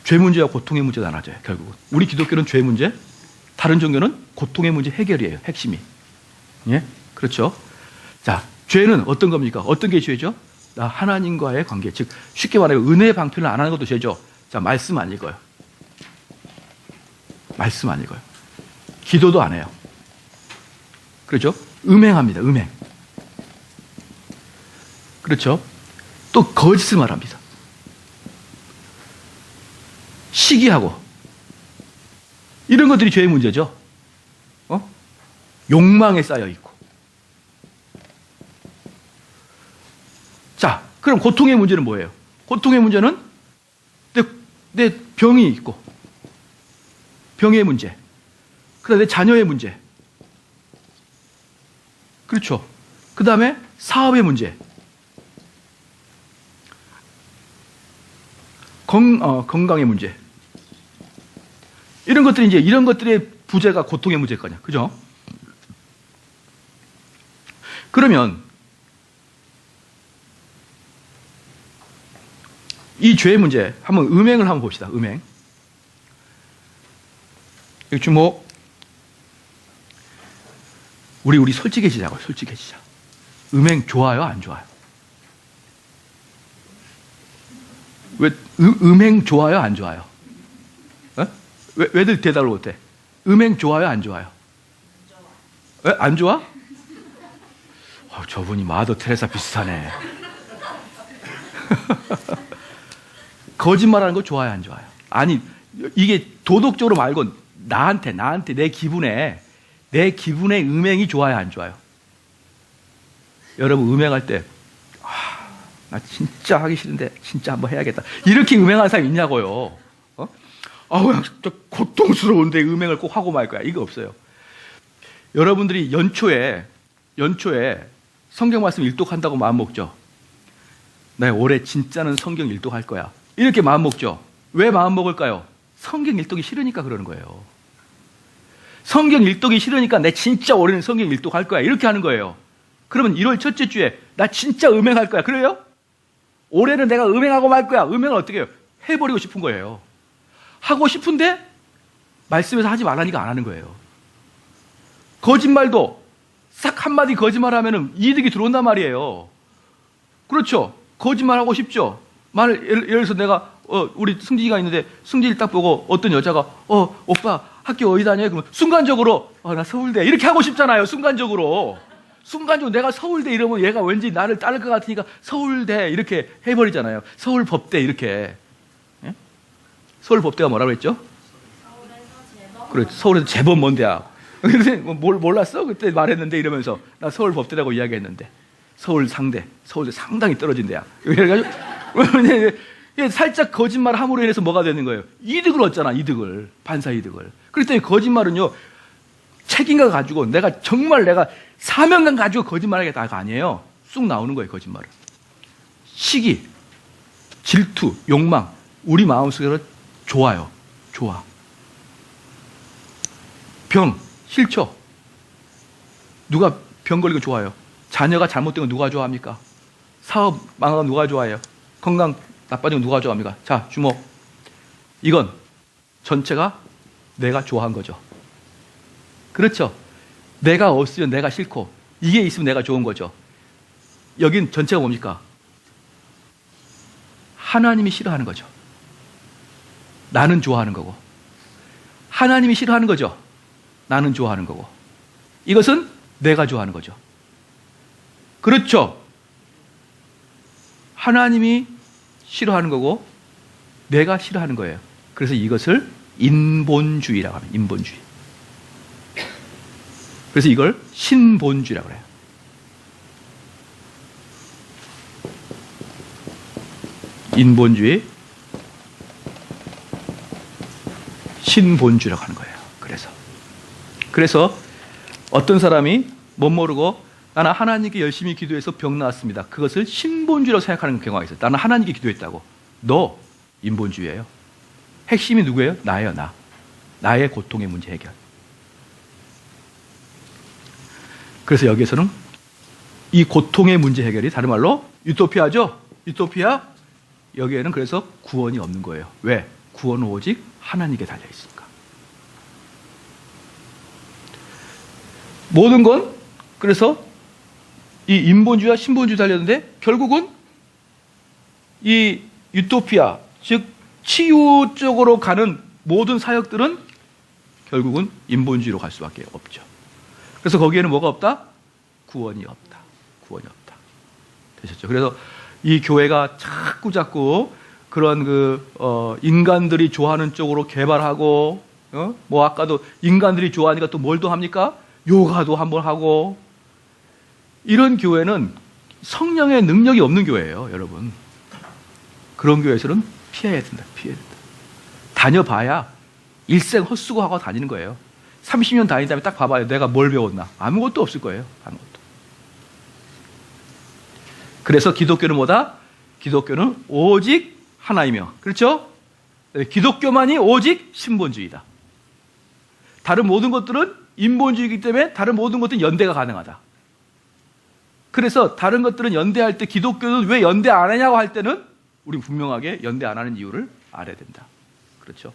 죄 문제와 고통의 문제가 나눠져요. 결국은 우리 기독교는 죄 문제, 다른 종교는 고통의 문제 해결이에요. 핵심이. 예, 그렇죠. 자, 죄는 어떤 겁니까? 어떤 게 죄죠? 나 하나님과의 관계, 즉 쉽게 말하면 은혜 방편을 안 하는 것도 죄죠. 자, 말씀 안 읽어요. 말씀 안 읽어요. 기도도 안 해요. 그렇죠? 음행합니다. 음행. 그렇죠? 또 거짓을 말합니다. 시기하고 이런 것들이 죄의 문제죠. 욕망에 쌓여 있고. 자, 그럼 고통의 문제는 뭐예요? 고통의 문제는 내 병이 있고 병의 문제. 그다음에 내 자녀의 문제. 그렇죠. 그 다음에 사업의 문제, 건강의 문제, 이런 것들이 이제 이런 것들의 부재가 고통의 문제일 거냐, 그죠? 그러면 이 죄의 문제, 한번 음행을 한번 봅시다. 음행. 여기 주목. 우리 솔직해지자고요. 솔직해지자. 음행 좋아요, 안 좋아요? 왜 음행 좋아요, 안 좋아요? 어? 왜들 대답을 못해? 음행 좋아요, 안 좋아요? 왜? 안 좋아? 저분이 마더 테레사 비슷하네. 거짓말하는 거 좋아요, 안 좋아요? 아니, 이게 도덕적으로 말고 나한테 내 기분에 음행이 좋아요, 안 좋아요? 여러분, 음행할 때 나 진짜 하기 싫은데 진짜 한번 해야겠다, 이렇게 음행하는 사람 있냐고요? 저 고통스러운데 음행을 꼭 하고 말 거야, 이거 없어요. 여러분들이 연초에 성경 말씀 일독한다고 마음먹죠? 나 올해 진짜는 성경 일독할 거야, 이렇게 마음먹죠? 왜 마음먹을까요? 성경 일독이 싫으니까 그러는 거예요. 성경 일독이 싫으니까 내 진짜 올해는 성경 일독할 거야, 이렇게 하는 거예요. 그러면 1월 첫째 주에 나 진짜 음행할 거야, 그래요? 올해는 내가 음행하고 말 거야. 음행을 어떻게 해요? 해버리고 싶은 거예요. 하고 싶은데 말씀에서 하지 말라니까 안 하는 거예요. 거짓말도 싹 한마디 거짓말하면 이득이 들어온단 말이에요. 그렇죠? 거짓말하고 싶죠? 예를 들어서 내가 우리 승진이가 있는데 승진이 딱 보고 어떤 여자가 오빠 학교 어디 다녀요? 그러면 순간적으로 나 서울대, 이렇게 하고 싶잖아요. 순간적으로 내가 서울대 이러면 얘가 왠지 나를 따를 것 같으니까 서울대 이렇게 해버리잖아요. 서울법대 이렇게. 예? 서울법대가 뭐라고 했죠? 그래, 서울에서 재법 뭔 대학. 몰랐어? 그때 말했는데 이러면서 나 서울법대라고 이야기했는데 서울대 상당히 떨어진 대학. 그래가지고 살짝 거짓말 함으로 인해서 뭐가 되는 거예요? 이득을 얻잖아, 이득을. 반사 이득을. 그렇기 때문에 거짓말은요, 책임감 가지고 내가 사명감 가지고 거짓말하겠다가 아니에요. 쑥 나오는 거예요, 거짓말은. 시기, 질투, 욕망, 우리 마음속에서 좋아요. 좋아. 병, 싫죠? 누가 병 걸리고 좋아요? 자녀가 잘못된 거 누가 좋아합니까? 사업 망하면 누가 좋아해요? 건강 나빠지면 누가 좋아합니까? 자, 주목. 이건 전체가 내가 좋아한 거죠. 그렇죠? 내가 없으면 내가 싫고 이게 있으면 내가 좋은 거죠. 여긴 전체가 뭡니까? 하나님이 싫어하는 거죠. 나는 좋아하는 거고. 하나님이 싫어하는 거죠. 나는 좋아하는 거고. 이것은 내가 좋아하는 거죠. 그렇죠? 하나님이 싫어하는 거고 내가 싫어하는 거예요. 그래서 이것을 인본주의라고 합니다. 인본주의. 그래서 이걸 신본주의라고 해요. 인본주의, 신본주의라고 하는 거예요. 그래서 어떤 사람이 못 모르고 나는 하나님께 열심히 기도해서 병 나았습니다, 그것을 신본주의라고 생각하는 경우가 있어요. 나는 하나님께 기도했다고. 너 인본주의예요. 핵심이 누구예요? 나예요. 나의 고통의 문제 해결. 그래서 여기에서는 이 고통의 문제 해결이 다른 말로 유토피아죠. 유토피아. 여기에는 그래서 구원이 없는 거예요. 왜? 구원은 오직 하나님께 달려 있으니까. 모든 건 그래서 이 인본주의와 신본주의 달렸는데 결국은 이 유토피아, 즉 치유 쪽으로 가는 모든 사역들은 결국은 인본주의로 갈 수밖에 없죠. 그래서 거기에는 뭐가 없다? 구원이 없다. 되셨죠? 그래서 이 교회가 자꾸 그런 인간들이 좋아하는 쪽으로 개발하고, 뭐 아까도 인간들이 좋아하니까 또 뭘 더 합니까? 요가도 한번 하고. 이런 교회는 성령의 능력이 없는 교회예요, 여러분. 그런 교회에서는 피해야 된다. 다녀봐야 일생 헛수고하고 다니는 거예요. 30년 다닌 다음에 딱 봐봐요. 내가 뭘 배웠나? 아무것도 없을 거예요. 아무것도. 그래서 기독교는 뭐다? 기독교는 오직 하나이며, 그렇죠? 기독교만이 오직 신본주의다. 다른 모든 것들은 인본주의이기 때문에 다른 모든 것들은 연대가 가능하다. 그래서 다른 것들은 연대할 때 기독교는 왜 연대 안 하냐고 할 때는 우리 분명하게 연대 안 하는 이유를 알아야 된다. 그렇죠?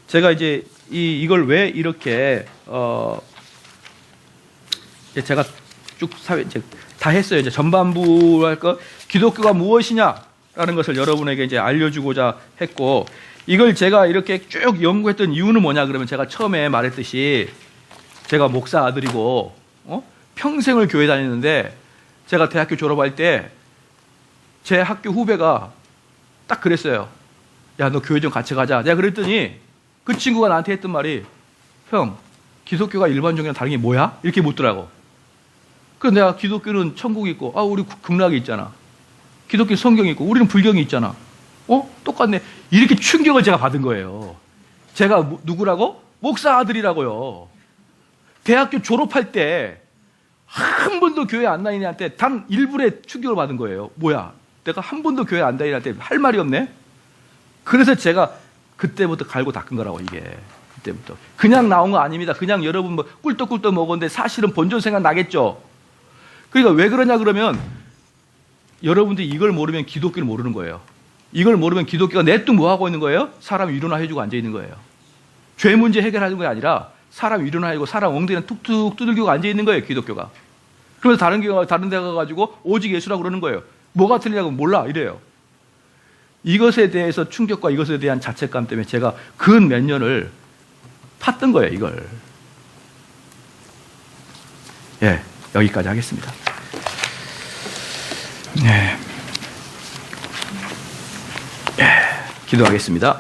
제가 이제 이걸 왜 이렇게 제가 쭉 이제 다 했어요. 이제 전반부 할 거 기독교가 무엇이냐라는 것을 여러분에게 이제 알려주고자 했고, 이걸 제가 이렇게 쭉 연구했던 이유는 뭐냐 그러면 제가 처음에 말했듯이 제가 목사 아들이고 평생을 교회 다녔는데 제가 대학교 졸업할 때 제 학교 후배가 딱 그랬어요. 야, 너 교회 좀 같이 가자. 내가 그랬더니 그 친구가 나한테 했던 말이, 형, 기독교가 일반 종교랑 다른 게 뭐야? 이렇게 묻더라고. 그래서 내가 기독교는 천국이 있고, 우리 극락이 있잖아. 기독교 성경이 있고, 우리는 불경이 있잖아. 똑같네. 이렇게 충격을 제가 받은 거예요. 제가 누구라고? 목사 아들이라고요. 대학교 졸업할 때 한 번도 교회 안 다니는 애한테 단 1분의 충격을 받은 거예요. 뭐야? 내가 한 번도 교회 안 다니는 애한테 할 말이 없네? 그래서 제가 그때부터 갈고 닦은 거라고, 이게. 그때부터. 그냥 나온 거 아닙니다. 그냥 여러분 뭐 꿀떡꿀떡 먹었는데 사실은 본전 생각 나겠죠? 그러니까 왜 그러냐 그러면 여러분들이 이걸 모르면 기독교를 모르는 거예요. 이걸 모르면 기독교가 내뚱 뭐 하고 있는 거예요? 사람 위로나 해주고 앉아 있는 거예요. 죄 문제 해결하는 게 아니라 사람 위로나 해주고 사람 엉덩이는 툭툭 두들기고 앉아 있는 거예요, 기독교가. 그래서 다른 데 가가지고 오직 예수라고 그러는 거예요. 뭐가 틀리냐고 몰라 이래요. 이것에 대해서 충격과 이것에 대한 자책감 때문에 제가 근 몇 년을 팠던 거예요, 이걸. 예, 여기까지 하겠습니다. 예, 기도하겠습니다.